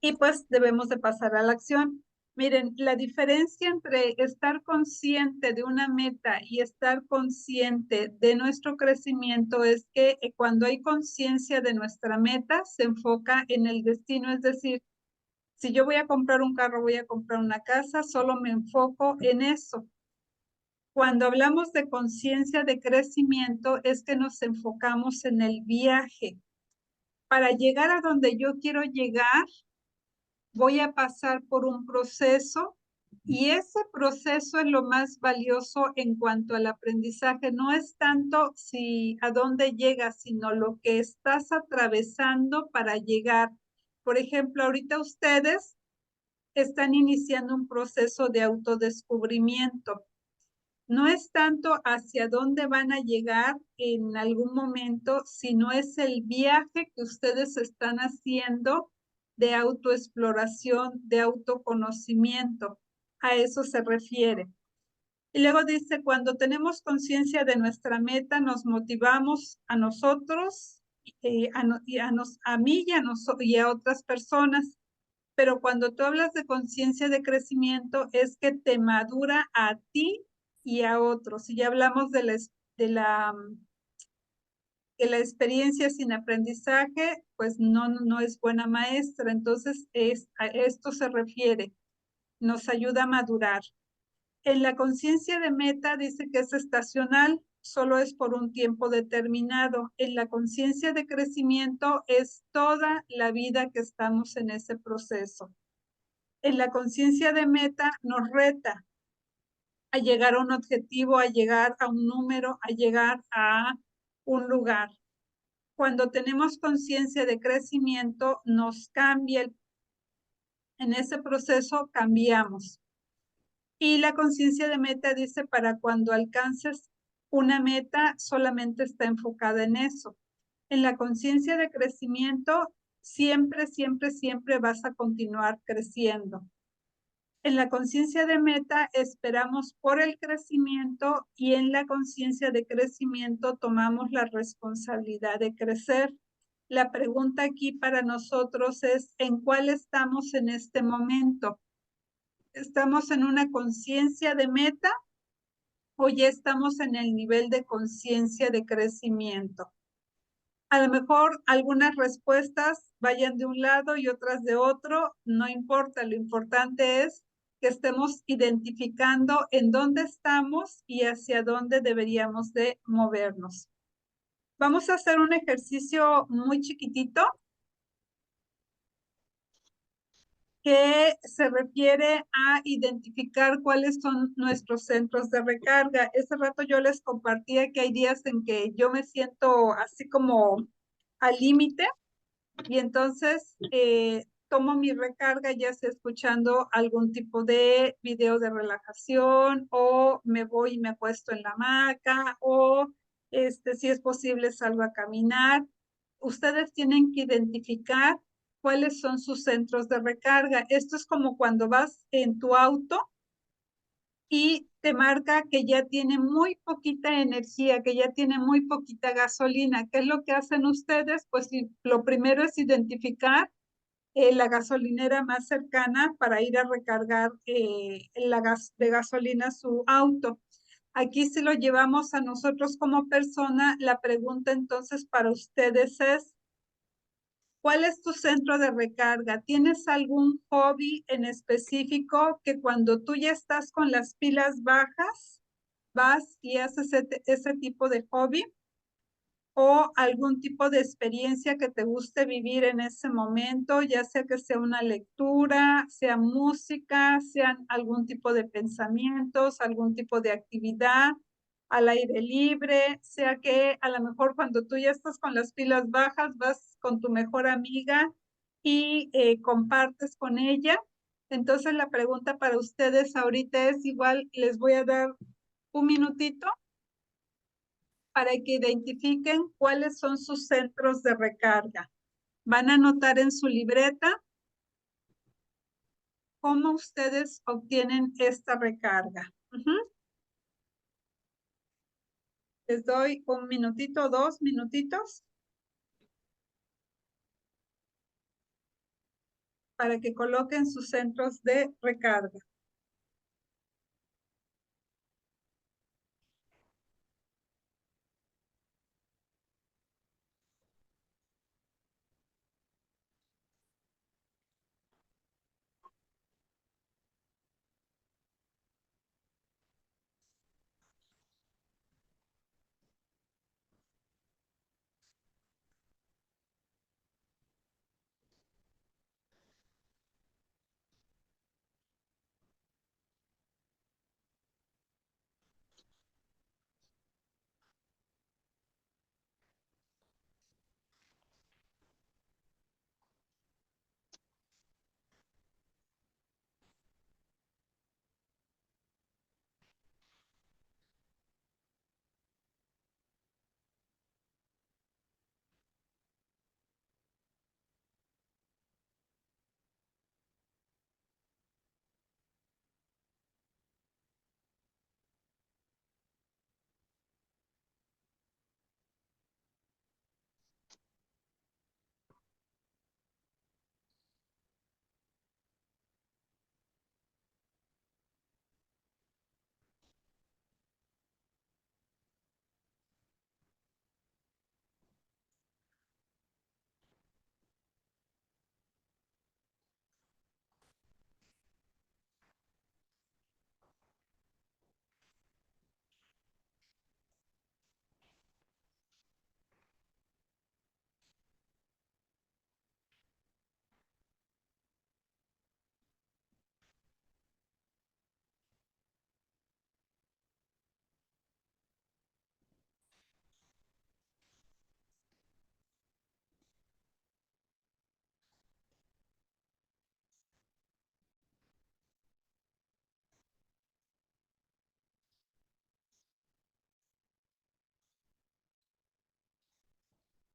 Y pues debemos de pasar a la acción. Miren, la diferencia entre estar consciente de una meta y estar consciente de nuestro crecimiento es que cuando hay conciencia de nuestra meta, se enfoca en el destino. Es decir, si yo voy a comprar un carro, voy a comprar una casa, solo me enfoco en eso. Cuando hablamos de conciencia de crecimiento, es que nos enfocamos en el viaje. Para llegar a donde yo quiero llegar, voy a pasar por un proceso y ese proceso es lo más valioso en cuanto al aprendizaje. No es tanto si a dónde llegas, sino lo que estás atravesando para llegar. Por ejemplo, ahorita ustedes están iniciando un proceso de autodescubrimiento. No es tanto hacia dónde van a llegar en algún momento, sino es el viaje que ustedes están haciendo de autoexploración, de autoconocimiento. A eso se refiere. Y luego dice, cuando tenemos conciencia de nuestra meta, nos motivamos a nosotros, a mí y a otras personas. Pero cuando tú hablas de conciencia de crecimiento, es que te madura a ti y a otros. Y ya hablamos de la experiencia sin aprendizaje, pues no es buena maestra. Entonces, a esto se refiere, nos ayuda a madurar. En la conciencia de meta dice que es estacional, solo es por un tiempo determinado. En la conciencia de crecimiento es toda la vida que estamos en ese proceso. En la conciencia de meta nos reta a llegar a un objetivo, a llegar a un número, a llegar a un lugar. Cuando tenemos conciencia de crecimiento, nos cambia, en ese proceso cambiamos. Y la conciencia de meta dice, para cuando alcances una meta, solamente está enfocada en eso. En la conciencia de crecimiento, siempre, siempre, siempre vas a continuar creciendo. En la conciencia de meta esperamos por el crecimiento y en la conciencia de crecimiento tomamos la responsabilidad de crecer. La pregunta aquí para nosotros es, ¿en cuál estamos en este momento? ¿Estamos en una conciencia de meta o ya estamos en el nivel de conciencia de crecimiento? A lo mejor algunas respuestas vayan de un lado y otras de otro, no importa, lo importante es que estemos identificando en dónde estamos y hacia dónde deberíamos de movernos. Vamos a hacer un ejercicio muy chiquitito que se refiere a identificar cuáles son nuestros centros de recarga. Ese rato yo les compartía que hay días en que yo me siento así como al límite y entonces tomo mi recarga ya sea escuchando algún tipo de video de relajación o me voy y me acuesto en la hamaca o si es posible salgo a caminar. Ustedes tienen que identificar cuáles son sus centros de recarga. Esto es como cuando vas en tu auto y te marca que ya tiene muy poquita energía, que ya tiene muy poquita gasolina. ¿Qué es lo que hacen ustedes? Pues lo primero es identificar la gasolinera más cercana para ir a recargar de gasolina su auto. Aquí si lo llevamos a nosotros como persona, la pregunta entonces para ustedes es, ¿cuál es tu centro de recarga? ¿Tienes algún hobby en específico que cuando tú ya estás con las pilas bajas, vas y haces ese tipo de hobby? ¿O algún tipo de experiencia que te guste vivir en ese momento, ya sea que sea una lectura, sea música, sean algún tipo de pensamientos, algún tipo de actividad al aire libre, sea que a lo mejor cuando tú ya estás con las pilas bajas, vas con tu mejor amiga y compartes con ella? Entonces la pregunta para ustedes ahorita es igual, les voy a dar un minutito para que identifiquen cuáles son sus centros de recarga. Van a anotar en su libreta cómo ustedes obtienen esta recarga. Les doy un minutito, 2 minutitos, para que coloquen sus centros de recarga.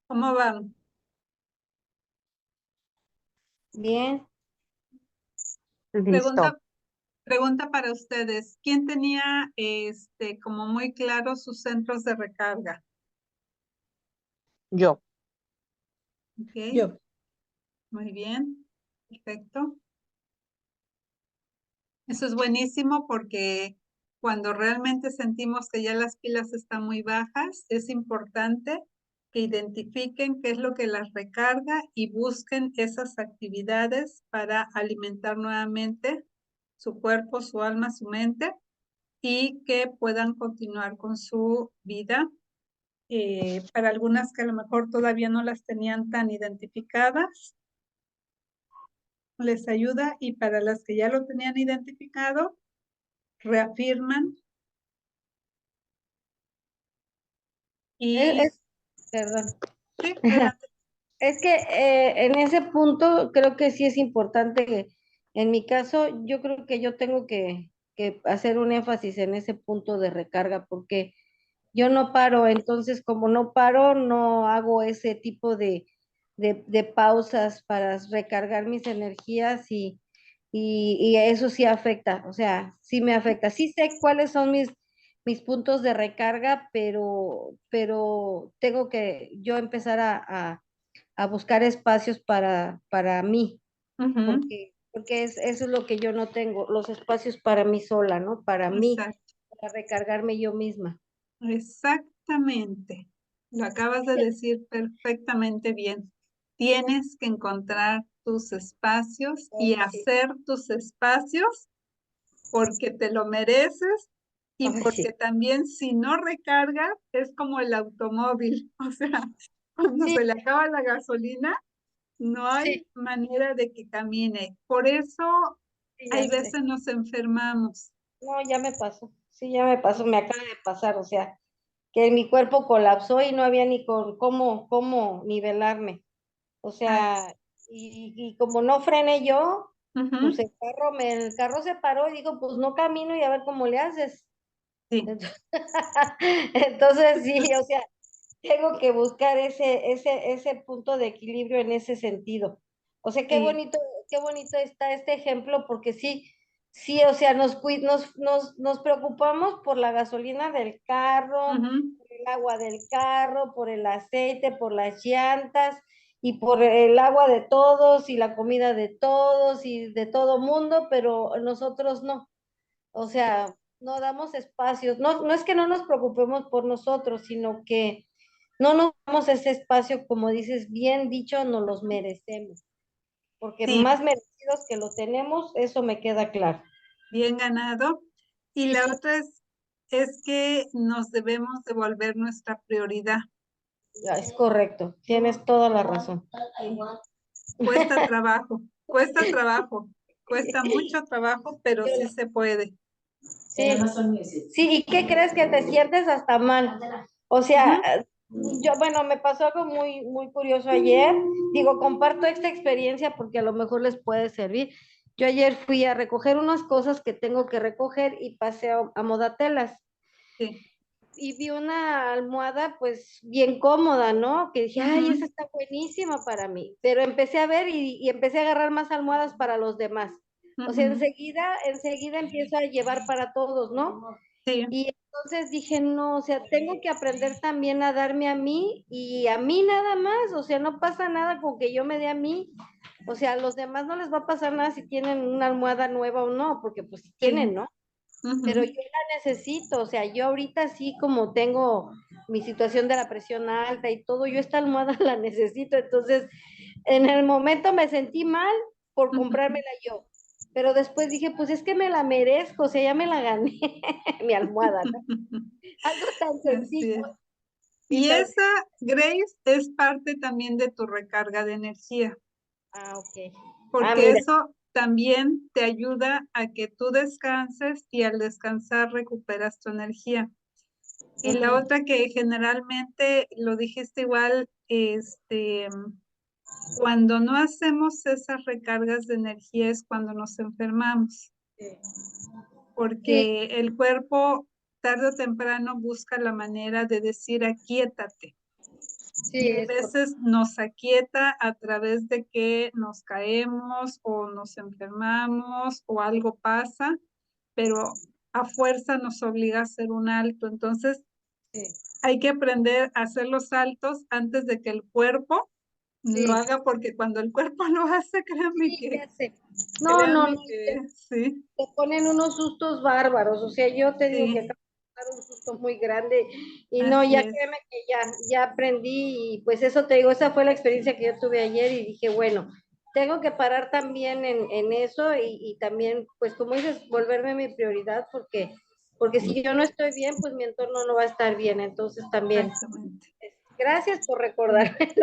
¿Cómo van? Bien, Listo. Pregunta, pregunta para ustedes. ¿Quién tenía como muy claro sus centros de recarga? Yo. Ok, Yo. muy bien, perfecto. Eso es buenísimo porque cuando realmente sentimos que ya las pilas están muy bajas, es importante que identifiquen qué es lo que las recarga y busquen esas actividades para alimentar nuevamente su cuerpo, su alma, su mente y que puedan continuar con su vida. Para algunas que a lo mejor todavía no las tenían tan identificadas, les ayuda, y para las que ya lo tenían identificado, reafirman y es, perdón. sí, adelante. Es que en ese punto creo que sí es importante, en mi caso, yo creo que yo tengo que hacer un énfasis en ese punto de recarga, porque yo no paro, entonces como no paro, no hago ese tipo de pausas para recargar mis energías y eso sí afecta, o sea, sí me afecta. Sí sé cuáles son mis puntos de recarga, pero tengo que yo empezar a buscar espacios para mí, Ujú, porque eso es lo que yo no tengo, los espacios para mí sola, ¿no? Para mí, exacto, para recargarme yo misma. exactamente. Lo acabas de decir perfectamente bien. Tienes que encontrar tus espacios y Ay, sí, hacer tus espacios porque te lo mereces y ay, sí. porque también si no recargas es como el automóvil, o sea, cuando Sí, se le acaba la gasolina, no sí, hay manera de que camine. Por eso sí, hay ya sé. veces nos enfermamos. No, ya me pasó. Sí, ya me pasó, me acaba de pasar, o sea, que mi cuerpo colapsó y no había ni con cómo nivelarme. O Ay, sea, y como no frené yo, pues ujú, el carro se paró y dijo, pues no camino y a ver cómo le haces. sí, Entonces, entonces sí, o sea, tengo que buscar ese punto de equilibrio en ese sentido. O sea, sí, qué bonito está este ejemplo, porque sí, sí, o sea, nos preocupamos por la gasolina del carro, ujú, por el agua del carro, por el aceite, por las llantas y por el agua de todos y la comida de todos y de todo mundo, pero nosotros no. O sea, no damos espacios. No, no es que no nos preocupemos por nosotros, sino que no nos damos ese espacio, como dices, bien dicho, nos los merecemos, porque sí, más merecidos que lo tenemos, eso me queda claro. bien ganado. Y Sí, la sí, otra es que nos debemos devolver nuestra prioridad. es correcto, tienes toda la razón. Sí. Cuesta trabajo, cuesta mucho trabajo, pero sí se puede. Sí, sí, ¿y qué crees que te sientes hasta mal? O Ujú, sea, yo, bueno, me pasó algo muy curioso ayer. Digo, comparto esta experiencia porque a lo mejor les puede servir. Yo ayer fui a recoger unas cosas que tengo que recoger y pasé a Modatelas sí, y vi una almohada pues bien cómoda, ¿no? Que dije, ay, esa ujú, está buenísima para mí. Pero empecé a ver y empecé a agarrar más almohadas para los demás. O sea, ujú, enseguida empiezo a llevar para todos, ¿no? sí, Y entonces dije, no, o sea, tengo que aprender también a darme a mí y a mí nada más, o sea, no pasa nada con que yo me dé a mí, o sea, a los demás no les va a pasar nada si tienen una almohada nueva o no, porque pues si sí, tienen, ¿no? Pero yo ujú, la necesito, o sea, yo ahorita sí como tengo mi situación de la presión alta y todo, yo esta almohada la necesito, entonces en el momento me sentí mal por ujú. comprármela yo, pero después dije, pues es que me la merezco, o sea, ya me la gané, mi almohada, ¿no? Algo tan Así sencillo es. y Y tan... esa, Grace, es parte también de tu recarga de energía, Ah, ok. Ah, porque mira. eso también te ayuda a que tú descanses y al descansar recuperas tu energía. Y la Ujú. otra que generalmente lo dijiste igual, cuando no hacemos esas recargas de energía es cuando nos enfermamos, Sí, porque el cuerpo tarde o temprano busca la manera de decir aquíétate. sí, Y hay es correcto. veces nos aquieta a través de que nos caemos o nos enfermamos o algo pasa, pero a fuerza nos obliga a hacer un alto. Entonces Sí, hay que aprender a hacer los saltos antes de que el cuerpo lo sí, haga, porque cuando el cuerpo lo hace, sí, ya sé. No, no, no, sí, te ponen unos sustos bárbaros, o sea, yo te digo que sí, acabo de dar un susto muy grande y no, así ya es. créeme que ya aprendí y pues eso te digo, esa fue la experiencia que yo tuve ayer y dije, bueno, tengo que parar también en eso y también, pues como dices, volverme mi prioridad porque si yo no estoy bien, pues mi entorno no va a estar bien, entonces también, Exactamente. gracias por Sí. recordarme.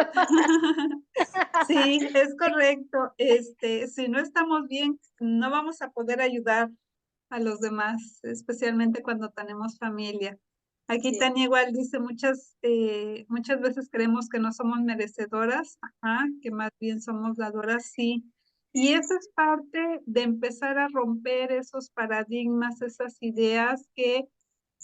Sí, es correcto. Si no estamos bien, no vamos a poder ayudar a los demás, especialmente cuando tenemos familia. Aquí Sí, Tania igual dice, muchas veces creemos que no somos merecedoras, ajá, que más bien somos dadoras, sí. Y eso es parte de empezar a romper esos paradigmas, esas ideas que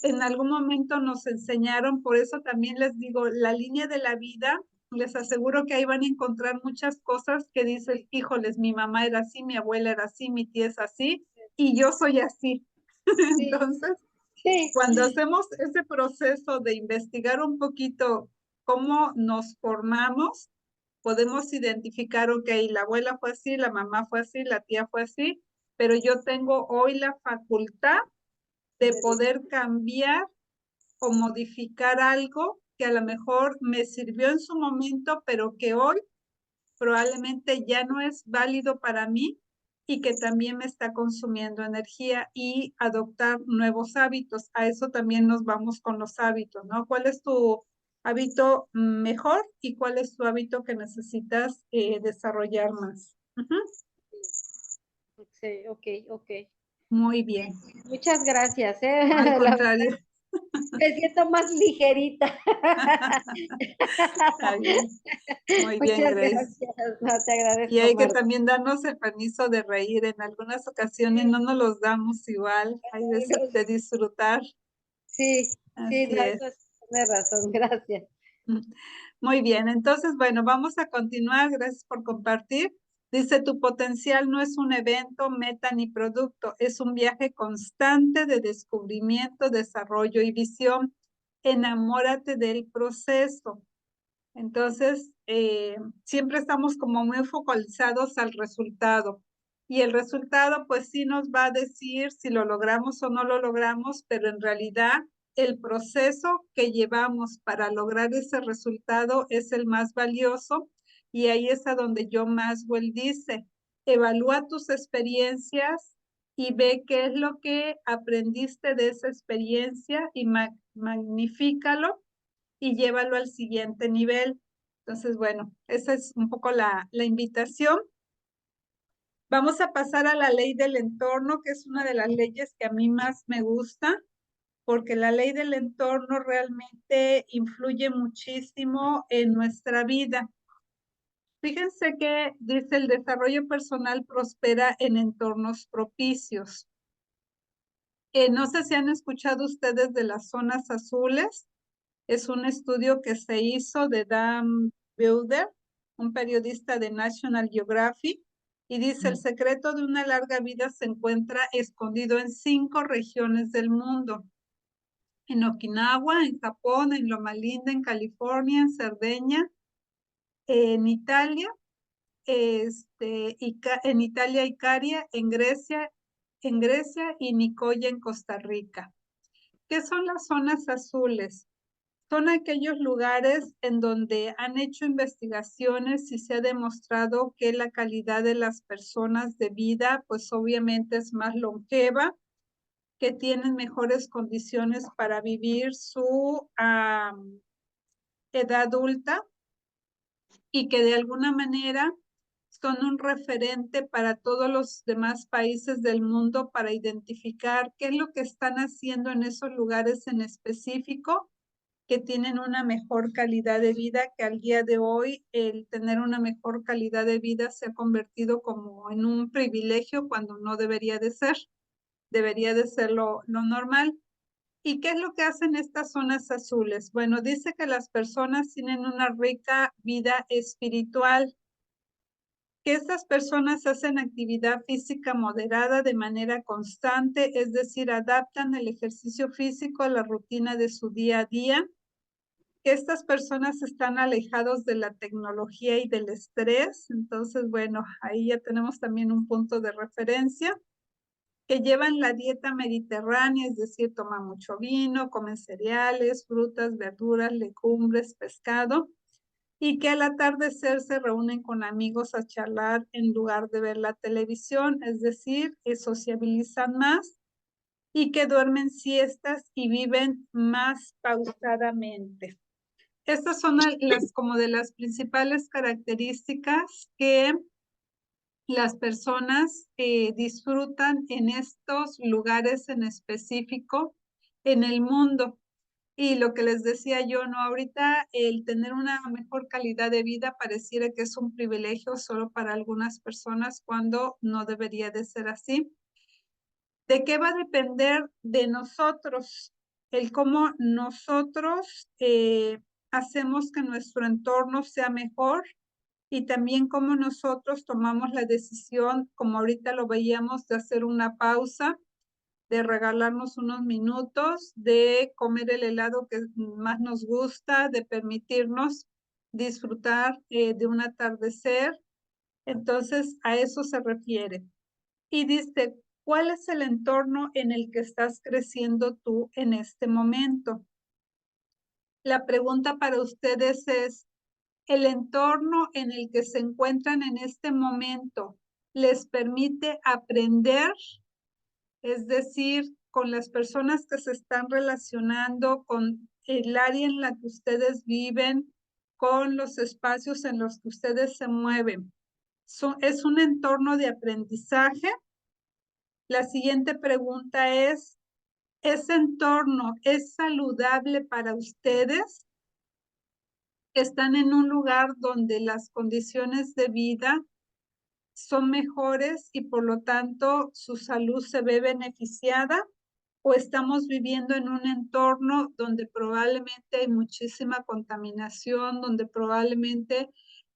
en algún momento nos enseñaron. Por eso también les digo, la línea de la vida les aseguro que ahí van a encontrar muchas cosas que dicen, híjoles, mi mamá era así, mi abuela era así, mi tía es así, y yo soy así. Sí, Entonces, sí, cuando hacemos ese proceso de investigar un poquito cómo nos formamos, podemos identificar, ok, la abuela fue así, la mamá fue así, la tía fue así, pero yo tengo hoy la facultad de poder cambiar o modificar algo que a lo mejor me sirvió en su momento, pero que hoy probablemente ya no es válido para mí y que también me está consumiendo energía y adoptar nuevos hábitos. A eso también nos vamos con los hábitos, ¿no? ¿Cuál es tu hábito mejor y cuál es tu hábito que necesitas desarrollar más? Ujú. sí, ok, ok. Muy bien. Muchas gracias, Al La contrario. me siento más ligerita. Está bien. Muy bien, Muchas Grace. gracias. No, te Y agradezco, hay que Marta. también darnos el permiso de reír. En algunas ocasiones no nos los damos igual. Hay veces de disfrutar. Sí, sí, Así no, es. eso tienes razón, gracias. Muy bien. Entonces, bueno, vamos a continuar. Gracias por compartir. Dice, tu potencial no es un evento, meta ni producto. Es un viaje constante de descubrimiento, desarrollo y visión. Enamórate del proceso. Entonces, siempre estamos como muy focalizados al resultado. Y el resultado, pues sí nos va a decir si lo logramos o no lo logramos, pero en realidad el proceso que llevamos para lograr ese resultado es el más valioso. Y ahí es a donde John Maxwell dice, evalúa tus experiencias y ve qué es lo que aprendiste de esa experiencia y magnifícalo y llévalo al siguiente nivel. Entonces, bueno, esa es un poco la invitación. Vamos a pasar a la ley del entorno, que es una de las leyes que a mí más me gusta, porque la ley del entorno realmente influye muchísimo en nuestra vida. Fíjense que dice el desarrollo personal prospera en entornos propicios. No sé si han escuchado ustedes de las zonas azules. Es un estudio que se hizo de Dan Builder, un periodista de National Geographic, y dice, el secreto de una larga vida se encuentra escondido en 5 regiones del mundo. En Okinawa, en Japón, en Loma Linda, en California, en Cerdeña, en Italia, en Italia, Icaria, en Grecia y Nicoya, en Costa Rica. ¿Qué son las zonas azules? Son aquellos lugares en donde han hecho investigaciones y se ha demostrado que la calidad de las personas de vida, pues obviamente es más longeva, que tienen mejores condiciones para vivir su edad adulta y que de alguna manera son un referente para todos los demás países del mundo para identificar qué es lo que están haciendo en esos lugares en específico que tienen una mejor calidad de vida, que al día de hoy el tener una mejor calidad de vida se ha convertido como en un privilegio cuando no debería de ser lo normal. ¿Y qué es lo que hacen estas zonas azules? Bueno, dice que las personas tienen una rica vida espiritual, que estas personas hacen actividad física moderada de manera constante, es decir, adaptan el ejercicio físico a la rutina de su día a día, que estas personas están alejados de la tecnología y del estrés. Entonces, bueno, ahí ya tenemos también un punto de referencia, que llevan la dieta mediterránea, es decir, toman mucho vino, comen cereales, frutas, verduras, legumbres, pescado, y que al atardecer se reúnen con amigos a charlar en lugar de ver la televisión, es decir, que sociabilizan más y que duermen siestas y viven más pausadamente. Estas son las como de las principales características que las personas disfrutan en estos lugares en específico en el mundo. Y lo que les decía yo, ¿no? Ahorita el tener una mejor calidad de vida pareciera que es un privilegio solo para algunas personas cuando no debería de ser así. ¿De qué va a depender de nosotros? El cómo nosotros hacemos que nuestro entorno sea mejor y también cómo nosotros tomamos la decisión, como ahorita lo veíamos, de hacer una pausa, de regalarnos unos minutos, de comer el helado que más nos gusta, de permitirnos disfrutar de un atardecer. Entonces, a eso se refiere. Y dice, ¿cuál es el entorno en el que estás creciendo tú en este momento? La pregunta para ustedes es, ¿el entorno en el que se encuentran en este momento les permite aprender? Es decir, con las personas que se están relacionando, con el área en la que ustedes viven, con los espacios en los que ustedes se mueven. ¿Es un entorno de aprendizaje? La siguiente pregunta es, ¿ese entorno es saludable para ustedes? ¿Están en un lugar donde las condiciones de vida son mejores y por lo tanto su salud se ve beneficiada? ¿O estamos viviendo en un entorno donde probablemente hay muchísima contaminación, donde probablemente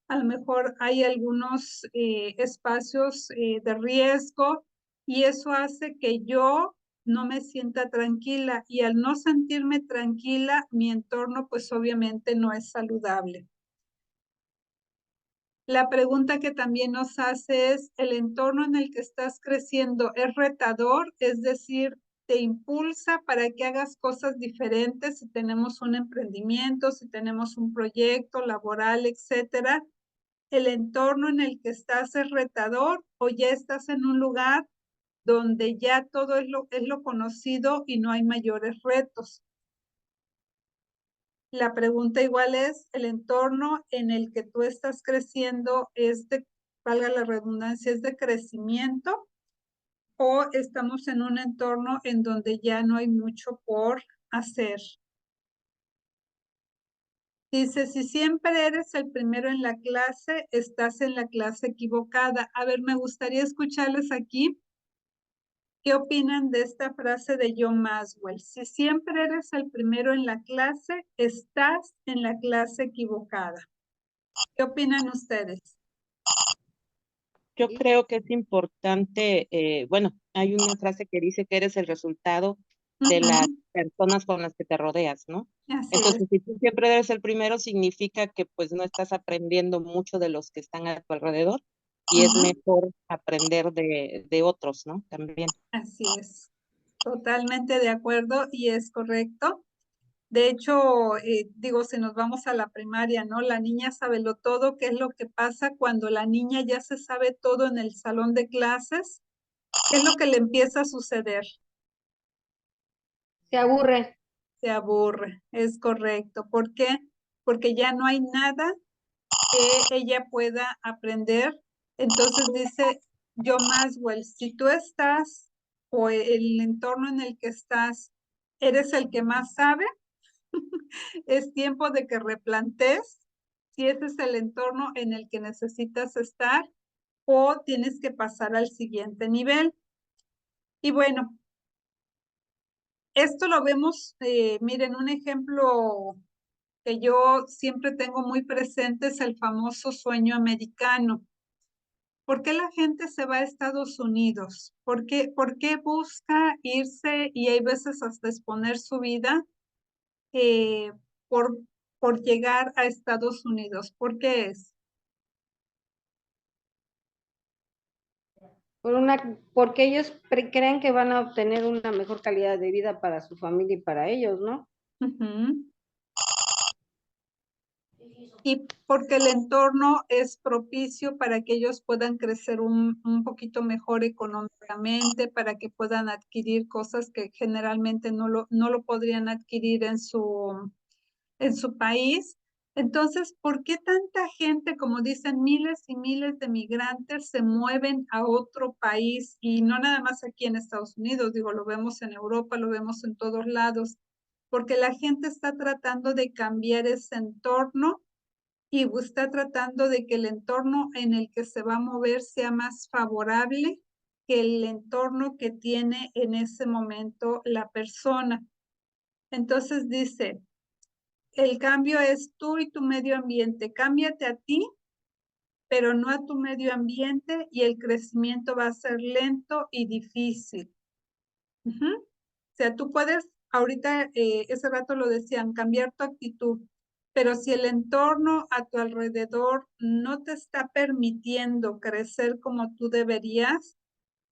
a lo mejor hay algunos espacios de riesgo y eso hace que yo no me sienta tranquila y al no sentirme tranquila, mi entorno pues obviamente no es saludable? La pregunta que también nos hace es, ¿el entorno en el que estás creciendo es retador? Es decir, ¿te impulsa para que hagas cosas diferentes si tenemos un emprendimiento, si tenemos un proyecto laboral, etcétera? ¿El entorno en el que estás es retador o ya estás en un lugar donde ya todo es lo conocido y no hay mayores retos? La pregunta igual es, ¿el entorno en el que tú estás creciendo es de, valga la redundancia, es de crecimiento o estamos en un entorno en donde ya no hay mucho por hacer? Dice, si siempre eres el primero en la clase, estás en la clase equivocada. A ver, me gustaría escucharles aquí. ¿Qué opinan de esta frase de John Maxwell? Si siempre eres el primero en la clase, estás en la clase equivocada. ¿Qué opinan ustedes? Yo creo que es importante, bueno, hay una frase que dice que eres el resultado de las personas con las que te rodeas, ¿no? Así Entonces, es. si tú siempre eres el primero, significa que pues no estás aprendiendo mucho de los que están a tu alrededor y es mejor aprender de otros, ¿no? También. Así es. Totalmente de acuerdo y es correcto. De hecho, digo, si nos vamos a la primaria, ¿no? La niña sabe lo todo. ¿Qué es lo que pasa cuando la niña ya se sabe todo en el salón de clases? ¿Qué es lo que le empieza a suceder? Se aburre. Se aburre, es correcto. ¿Por qué? Porque ya no hay nada que ella pueda aprender. Entonces dice John Maxwell, si tú estás o el entorno en el que estás, eres el que más sabe, es tiempo de que replantes si ese es el entorno en el que necesitas estar o tienes que pasar al siguiente nivel. Y bueno, esto lo vemos, miren, un ejemplo que yo siempre tengo muy presente es el famoso sueño americano. ¿Por qué la gente se va a Estados Unidos? ¿Por qué busca irse y hay veces hasta exponer su vida eh, por, por llegar a Estados Unidos? ¿Por qué es? Porque ellos creen que van a obtener una mejor calidad de vida para su familia y para ellos, ¿no? Ujú. Y porque el entorno es propicio para que ellos puedan crecer un poquito mejor económicamente, para que puedan adquirir cosas que generalmente no lo podrían adquirir en su país. Entonces, ¿por qué tanta gente, como dicen, miles y miles de migrantes se mueven a otro país? Y no nada más aquí en Estados Unidos, digo, lo vemos en Europa, lo vemos en todos lados, porque la gente está tratando de cambiar ese entorno y está tratando de que el entorno en el que se va a mover sea más favorable que el entorno que tiene en ese momento la persona. Entonces dice, el cambio es tú y tu medio ambiente. Cámbiate a ti, pero no a tu medio ambiente, y el crecimiento va a ser lento y difícil. O sea, tú puedes, ahorita, ese rato lo decían, cambiar tu actitud, pero si el entorno a tu alrededor no te está permitiendo crecer como tú deberías,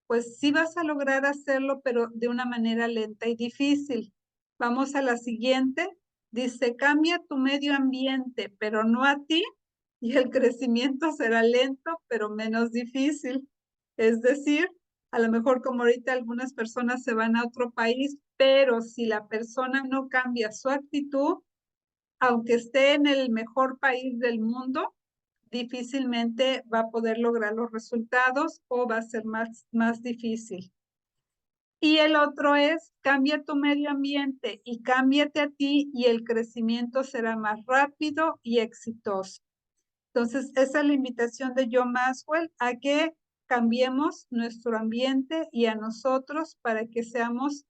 pues sí vas a lograr hacerlo, pero de una manera lenta y difícil. Vamos a la siguiente. Dice, cambia tu medio ambiente, pero no a ti, y el crecimiento será lento, pero menos difícil. Es decir, a lo mejor como ahorita algunas personas se van a otro país, pero si la persona no cambia su actitud, aunque esté en el mejor país del mundo, difícilmente va a poder lograr los resultados o va a ser más difícil. Y el otro es, cambia tu medio ambiente y cámbiate a ti, y el crecimiento será más rápido y exitoso. Entonces, esa es la invitación de John Maxwell, a que cambiemos nuestro ambiente y a nosotros para que seamos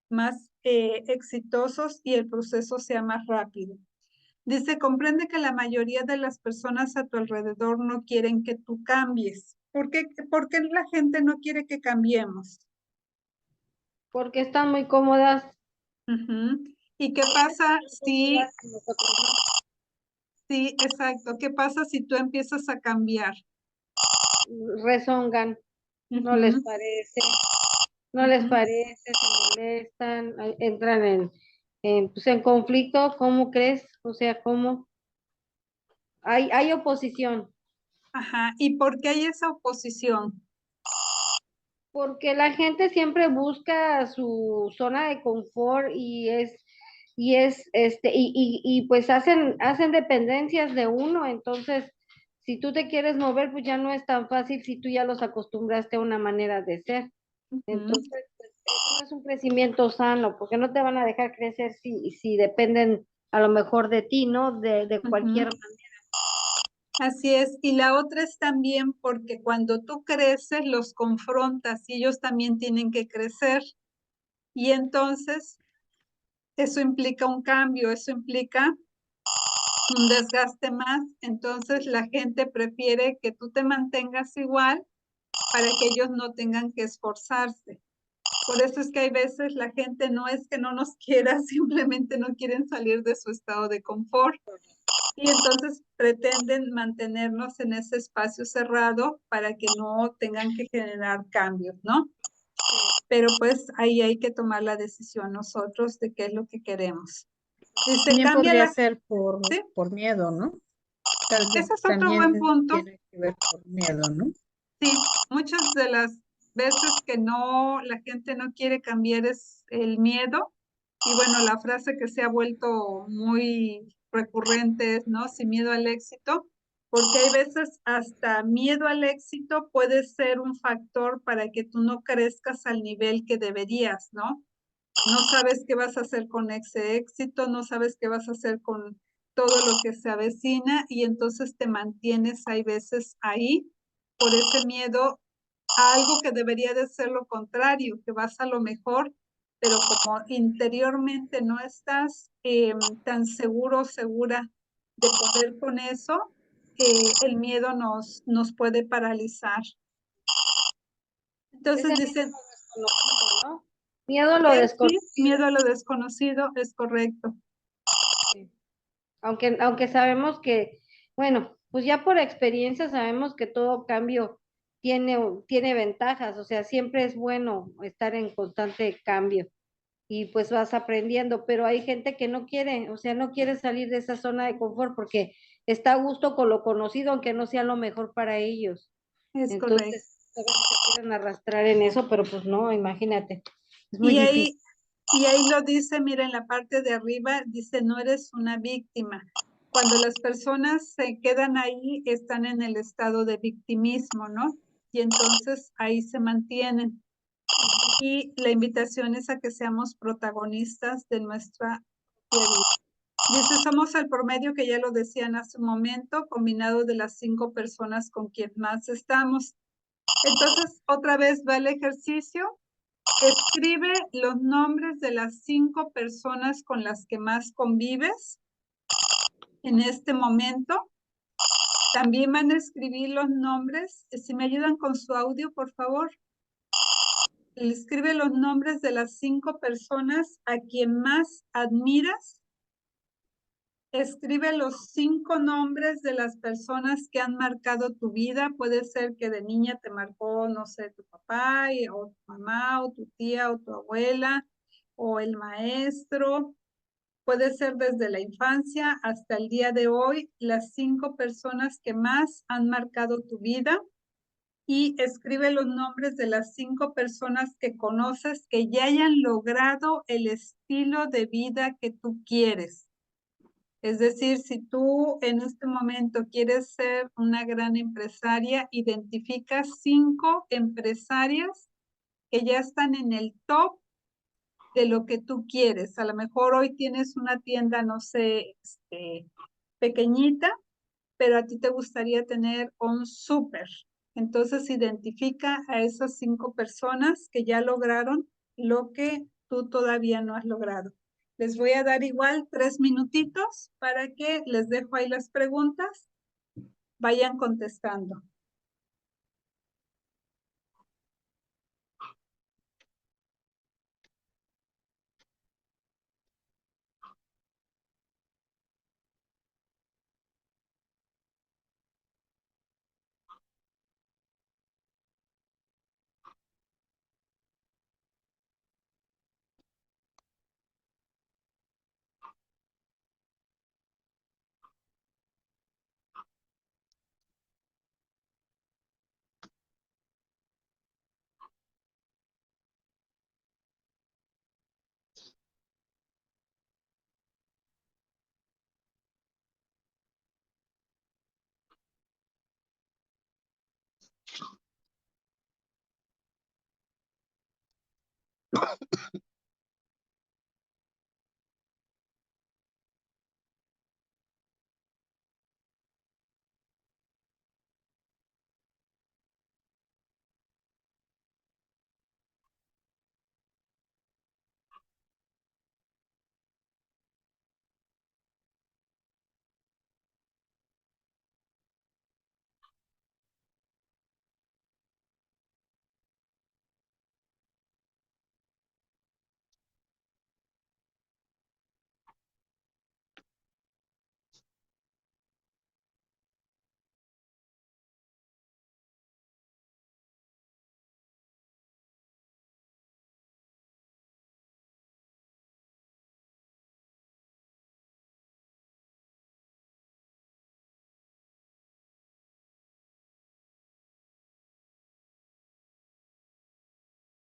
más exitosos y el proceso sea más rápido. Dice, comprende que la mayoría de las personas a tu alrededor no quieren que tú cambies. ¿Por qué la gente no quiere que cambiemos? Porque están muy cómodas. ¿Y qué pasa si, Nosotros no. sí, exacto, qué pasa si tú empiezas a cambiar? Rezongan, no les parece, no les parece, se molestan, entran pues en conflicto. ¿Cómo crees? O sea, ¿cómo? Hay oposición, Ajá, ¿y por qué hay esa oposición? porque la gente siempre busca su zona de confort y pues hacen dependencias de uno. Entonces, si tú te quieres mover, pues ya no es tan fácil si tú ya los acostumbraste a una manera de ser. Entonces, pues, eso no es un crecimiento sano, porque no te van a dejar crecer si dependen a lo mejor de ti, ¿no? De cualquier manera. Así es, y la otra es también porque cuando tú creces los confrontas y ellos también tienen que crecer, y entonces eso implica un cambio, eso implica un desgaste más. Entonces la gente prefiere que tú te mantengas igual para que ellos no tengan que esforzarse. Por eso es que hay veces la gente no es que no nos quiera, simplemente no quieren salir de su estado de confort. Y entonces pretenden mantenernos en ese espacio cerrado para que no tengan que generar cambios, ¿no? Pero pues ahí hay que tomar la decisión nosotros de qué es lo que queremos. Dice, También cambia podría la... ser ¿Sí? por miedo, ¿no? Tal vez Ese es otro también buen punto. tiene que ver por miedo, ¿no? Sí, muchas de las veces que no, la gente no quiere cambiar es el miedo. Y bueno, la frase que se ha vuelto muy recurrente es, ¿no? Sin miedo al éxito, porque hay veces hasta miedo al éxito puede ser un factor para que tú no crezcas al nivel que deberías, ¿no? No sabes qué vas a hacer con ese éxito, no sabes qué vas a hacer con todo lo que se avecina, y entonces te mantienes, hay veces ahí por ese miedo a algo que debería de ser lo contrario, que vas a lo mejor, pero como interiormente no estás tan seguro o segura de poder con eso, el miedo nos puede paralizar. Entonces Ese dicen, desconocido, ¿no? Miedo a lo sí, desconocido. miedo a lo desconocido, es correcto. Aunque sabemos que, bueno, pues ya por experiencia sabemos que todo cambio tiene ventajas. O sea, siempre es bueno estar en constante cambio y pues vas aprendiendo, pero hay gente que no quiere, o sea, no quiere salir de esa zona de confort porque está a gusto con lo conocido, aunque no sea lo mejor para ellos. Es correcto. Entonces, se quieren arrastrar en eso, pero pues no, imagínate, es muy Y difícil. ahí lo dice, mira, en la parte de arriba, dice, no eres una víctima. Cuando las personas se quedan ahí, están en el estado de victimismo, ¿no? Y entonces ahí se mantienen. Y la invitación es a que seamos protagonistas de nuestra vida. Dice, somos el promedio, que ya lo decían hace un momento, combinado de las 5 personas con quien más estamos. Entonces, otra vez va el ejercicio. Escribe los nombres de las 5 personas con las que más convives en este momento. También van a escribir los nombres. Si me ayudan con su audio, por favor. Escribe los nombres de las 5 personas a quien más admiras. Escribe los 5 nombres de las personas que han marcado tu vida. Puede ser que de niña te marcó, no sé, tu papá, o tu mamá, o tu tía, o tu abuela, o el maestro. Puede ser desde la infancia hasta el día de hoy, las 5 personas que más han marcado tu vida. Y escribe los nombres de las 5 personas que conoces que ya hayan logrado el estilo de vida que tú quieres. Es decir, si tú en este momento quieres ser una gran empresaria, identifica 5 empresarias que ya están en el top de lo que tú quieres. A lo mejor hoy tienes una tienda, no sé, pequeñita, pero a ti te gustaría tener un súper. Entonces identifica a esas 5 personas que ya lograron lo que tú todavía no has logrado. Les voy a dar igual 3 minutitos para que les dejo ahí las preguntas. Vayan contestando.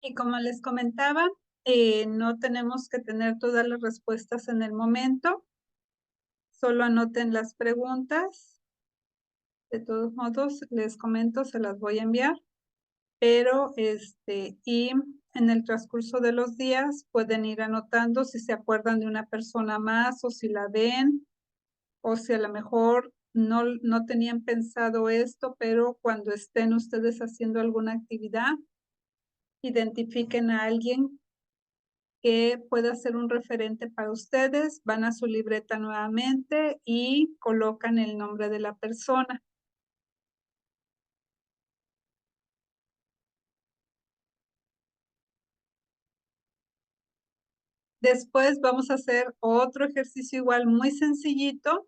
Y como les comentaba, no tenemos que tener todas las respuestas en el momento. Solo anoten las preguntas. De todos modos, les comento, se las voy a enviar. Pero y en el transcurso de los días pueden ir anotando si se acuerdan de una persona más o si la ven o si a lo mejor no tenían pensado esto, pero cuando estén ustedes haciendo alguna actividad, identifiquen a alguien que pueda ser un referente para ustedes, van a su libreta nuevamente y colocan el nombre de la persona. Después vamos a hacer otro ejercicio igual muy sencillito.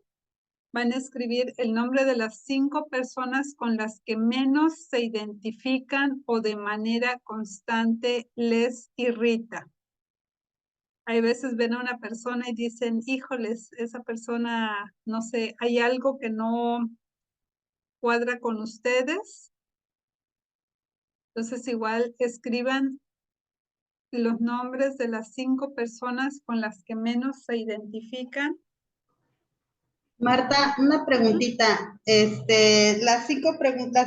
Van a escribir el nombre de las 5 personas con las que menos se identifican o de manera constante les irrita. Hay veces ven a una persona y dicen, híjoles, esa persona, no sé, hay algo que no cuadra con ustedes. Entonces igual escriban los nombres de las 5 personas con las que menos se identifican. Marta, una preguntita. Las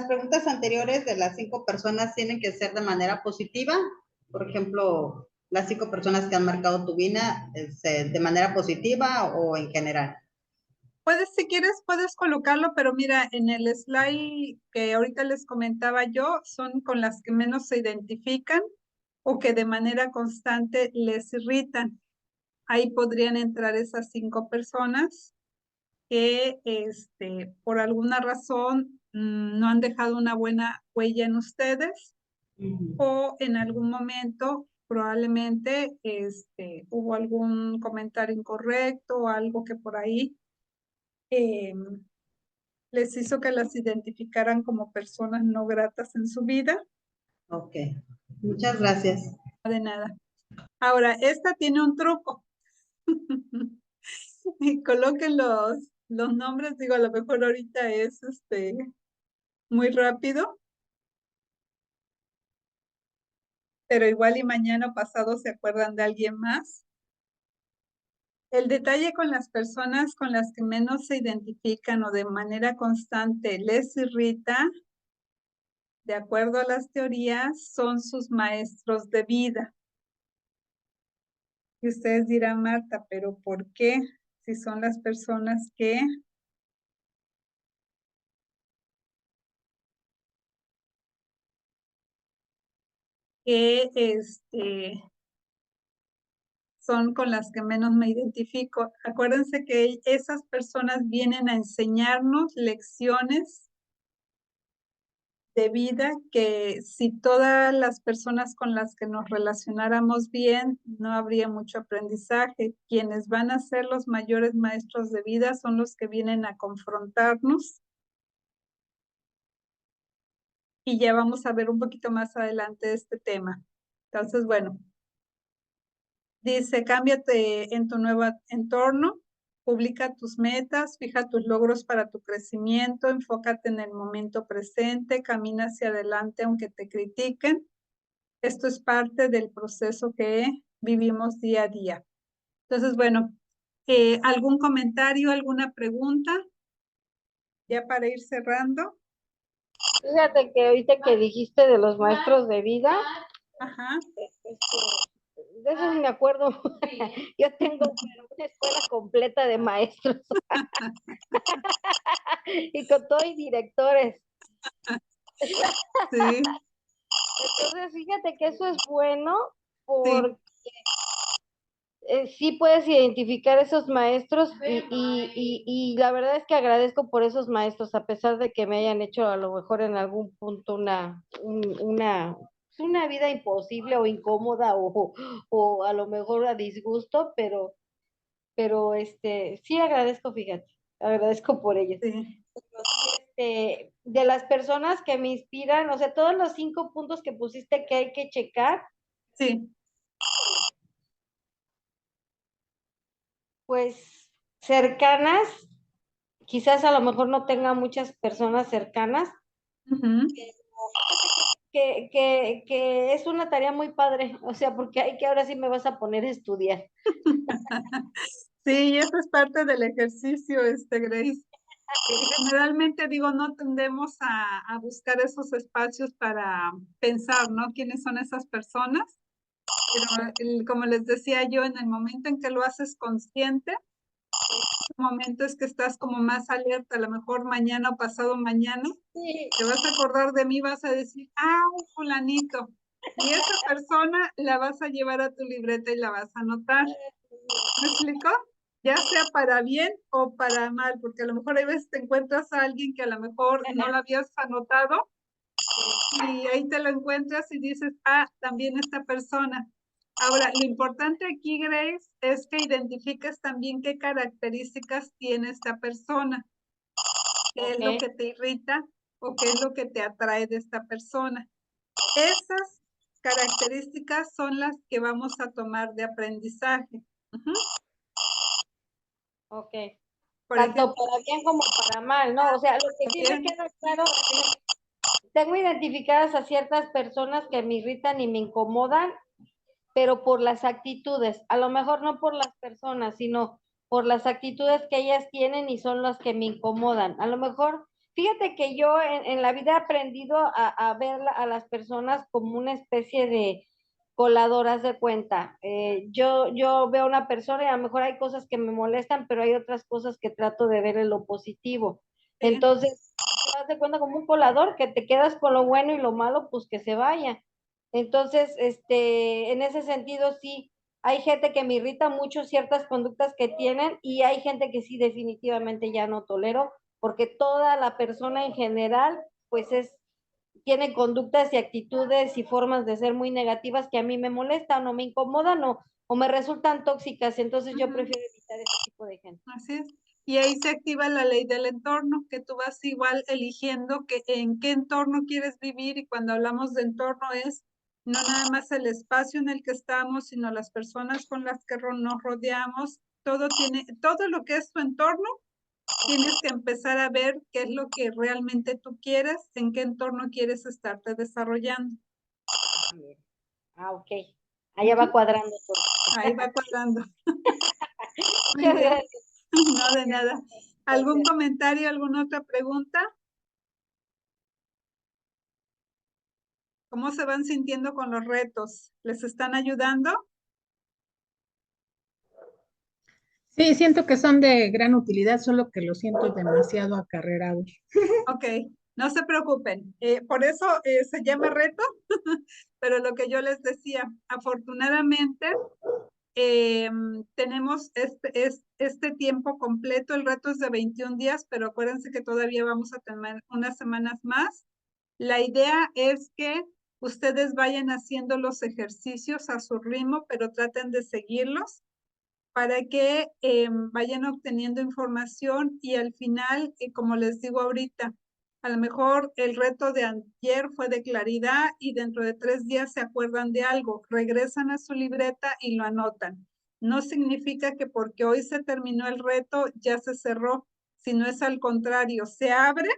preguntas anteriores de las 5 personas tienen que ser de manera positiva. Por ejemplo, las 5 personas que han marcado tu vida, de manera positiva o en general. Si quieres, puedes colocarlo, pero mira, en el slide que ahorita les comentaba yo, son con las que menos se identifican o que de manera constante les irritan. Ahí podrían entrar esas 5 personas que por alguna razón no han dejado una buena huella en ustedes o en algún momento probablemente hubo algún comentario incorrecto o algo que por ahí les hizo que las identificaran como personas no gratas en su vida. Ok, muchas gracias. De nada. Ahora, esta tiene un truco. Y coloquen los nombres, digo, a lo mejor ahorita es muy rápido, pero igual y mañana o pasado se acuerdan de alguien más. El detalle con las personas con las que menos se identifican o de manera constante les irrita, de acuerdo a las teorías, son sus maestros de vida. Y ustedes dirán, Marta, ¿pero por qué? Si son las personas que son con las que menos me identifico. Acuérdense que esas personas vienen a enseñarnos lecciones de vida que si todas las personas con las que nos relacionáramos bien, no habría mucho aprendizaje. Quienes van a ser los mayores maestros de vida son los que vienen a confrontarnos. Y ya vamos a ver un poquito más adelante este tema. Entonces, bueno, dice, cámbiate en tu nuevo entorno, publica tus metas, fija tus logros para tu crecimiento, enfócate en el momento presente, camina hacia adelante aunque te critiquen. Esto es parte del proceso que vivimos día a día. Entonces, bueno, ¿algún comentario, alguna pregunta? Ya para ir cerrando. Fíjate que ahorita que dijiste de los maestros de vida, Ajá. de eso sí me acuerdo. Yo tengo una escuela completa de maestros y con todo y directores. Sí. Entonces, fíjate que eso es bueno porque sí. sí puedes identificar esos maestros y la verdad es que agradezco por esos maestros, a pesar de que me hayan hecho a lo mejor en algún punto una vida imposible o incómoda o a lo mejor a disgusto, pero sí agradezco, fíjate, agradezco por ellos. Sí. De las personas que me inspiran, o sea, todos los 5 puntos que pusiste que hay que checar, Sí. pues cercanas, quizás a lo mejor no tenga muchas personas cercanas, que es una tarea muy padre, o sea, porque hay que ahora sí me vas a poner a estudiar. Sí, eso es parte del ejercicio, Grace. Generalmente digo, no tendemos a buscar esos espacios para pensar, ¿no? ¿Quiénes son esas personas? Pero como les decía yo, en el momento en que lo haces consciente, momento es que estás como más alerta, a lo mejor mañana o pasado mañana, te vas a acordar de mí, vas a decir, fulanito, y esa persona la vas a llevar a tu libreta y la vas a anotar. ¿Me explico? Ya sea para bien o para mal, porque a lo mejor hay veces te encuentras a alguien que a lo mejor no lo habías anotado y ahí te lo encuentras y dices, también esta persona. Ahora, lo importante aquí, Grace, es que identifiques también qué características tiene esta persona, qué es lo que te irrita o qué es lo que te atrae de esta persona. Esas características son las que vamos a tomar de aprendizaje. Ok. Por Tanto ejemplo, para bien como para mal, ¿no? O sea, lo que sí me queda claro, tengo identificadas a ciertas personas que me irritan y me incomodan, pero por las actitudes, a lo mejor no por las personas, sino por las actitudes que ellas tienen y son las que me incomodan. A lo mejor, fíjate que yo en la vida he aprendido a ver a las personas como una especie de coladoras de cuenta. Yo veo a una persona y a lo mejor hay cosas que me molestan, pero hay otras cosas que trato de ver en lo positivo. Sí. Entonces, te das de cuenta como un colador, que te quedas con lo bueno y lo malo, pues que se vaya. Entonces, en ese sentido, sí, Hay gente que me irrita mucho ciertas conductas que tienen y hay gente que sí definitivamente ya no tolero, porque toda la persona en general, pues tiene conductas y actitudes y formas de ser muy negativas que a mí me molestan o me incomodan o me resultan tóxicas, entonces yo prefiero evitar ese tipo de gente. Así es. Y ahí se activa la ley del entorno, que tú vas igual eligiendo en qué entorno quieres vivir, y cuando hablamos de entorno es no nada más el espacio en el que estamos, sino las personas con las que nos rodeamos. Todo lo que es tu entorno, tienes que empezar a ver qué es lo que realmente tú quieres, en qué entorno quieres estarte desarrollando. Ok. Allá va cuadrando todo. Ahí va cuadrando. Muy Muchas bien. gracias. No, de nada. ¿Algún comentario, alguna otra pregunta? ¿Cómo se van sintiendo con los retos? ¿Les están ayudando? Sí, siento que son de gran utilidad, solo que los siento demasiado acarrerados. Ok, no se preocupen. Por eso se llama reto, pero lo que yo les decía, afortunadamente tenemos este tiempo completo. El reto es de 21 días, pero acuérdense que todavía vamos a tener unas semanas más. La idea es que ustedes vayan haciendo los ejercicios a su ritmo, pero traten de seguirlos para que vayan obteniendo información, y al final, como les digo ahorita, a lo mejor el reto de ayer fue de claridad y dentro de 3 días se acuerdan de algo, regresan a su libreta y lo anotan. No significa que porque hoy se terminó el reto ya se cerró, sino es al contrario, se abre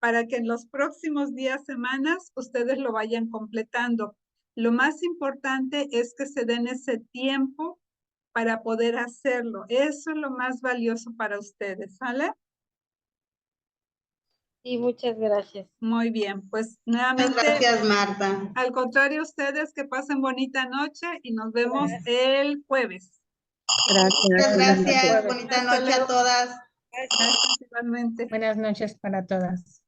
para que en los próximos días, semanas, ustedes lo vayan completando. Lo más importante es que se den ese tiempo para poder hacerlo. Eso es lo más valioso para ustedes, ¿sale? Sí, muchas gracias. Muy bien, pues Muchas nuevamente, gracias, Marta. al contrario, ustedes que pasen bonita noche y nos vemos el jueves. Muchas gracias. Jueves. Bonita Hasta noche a luego. todas. Gracias igualmente. Buenas noches para todas.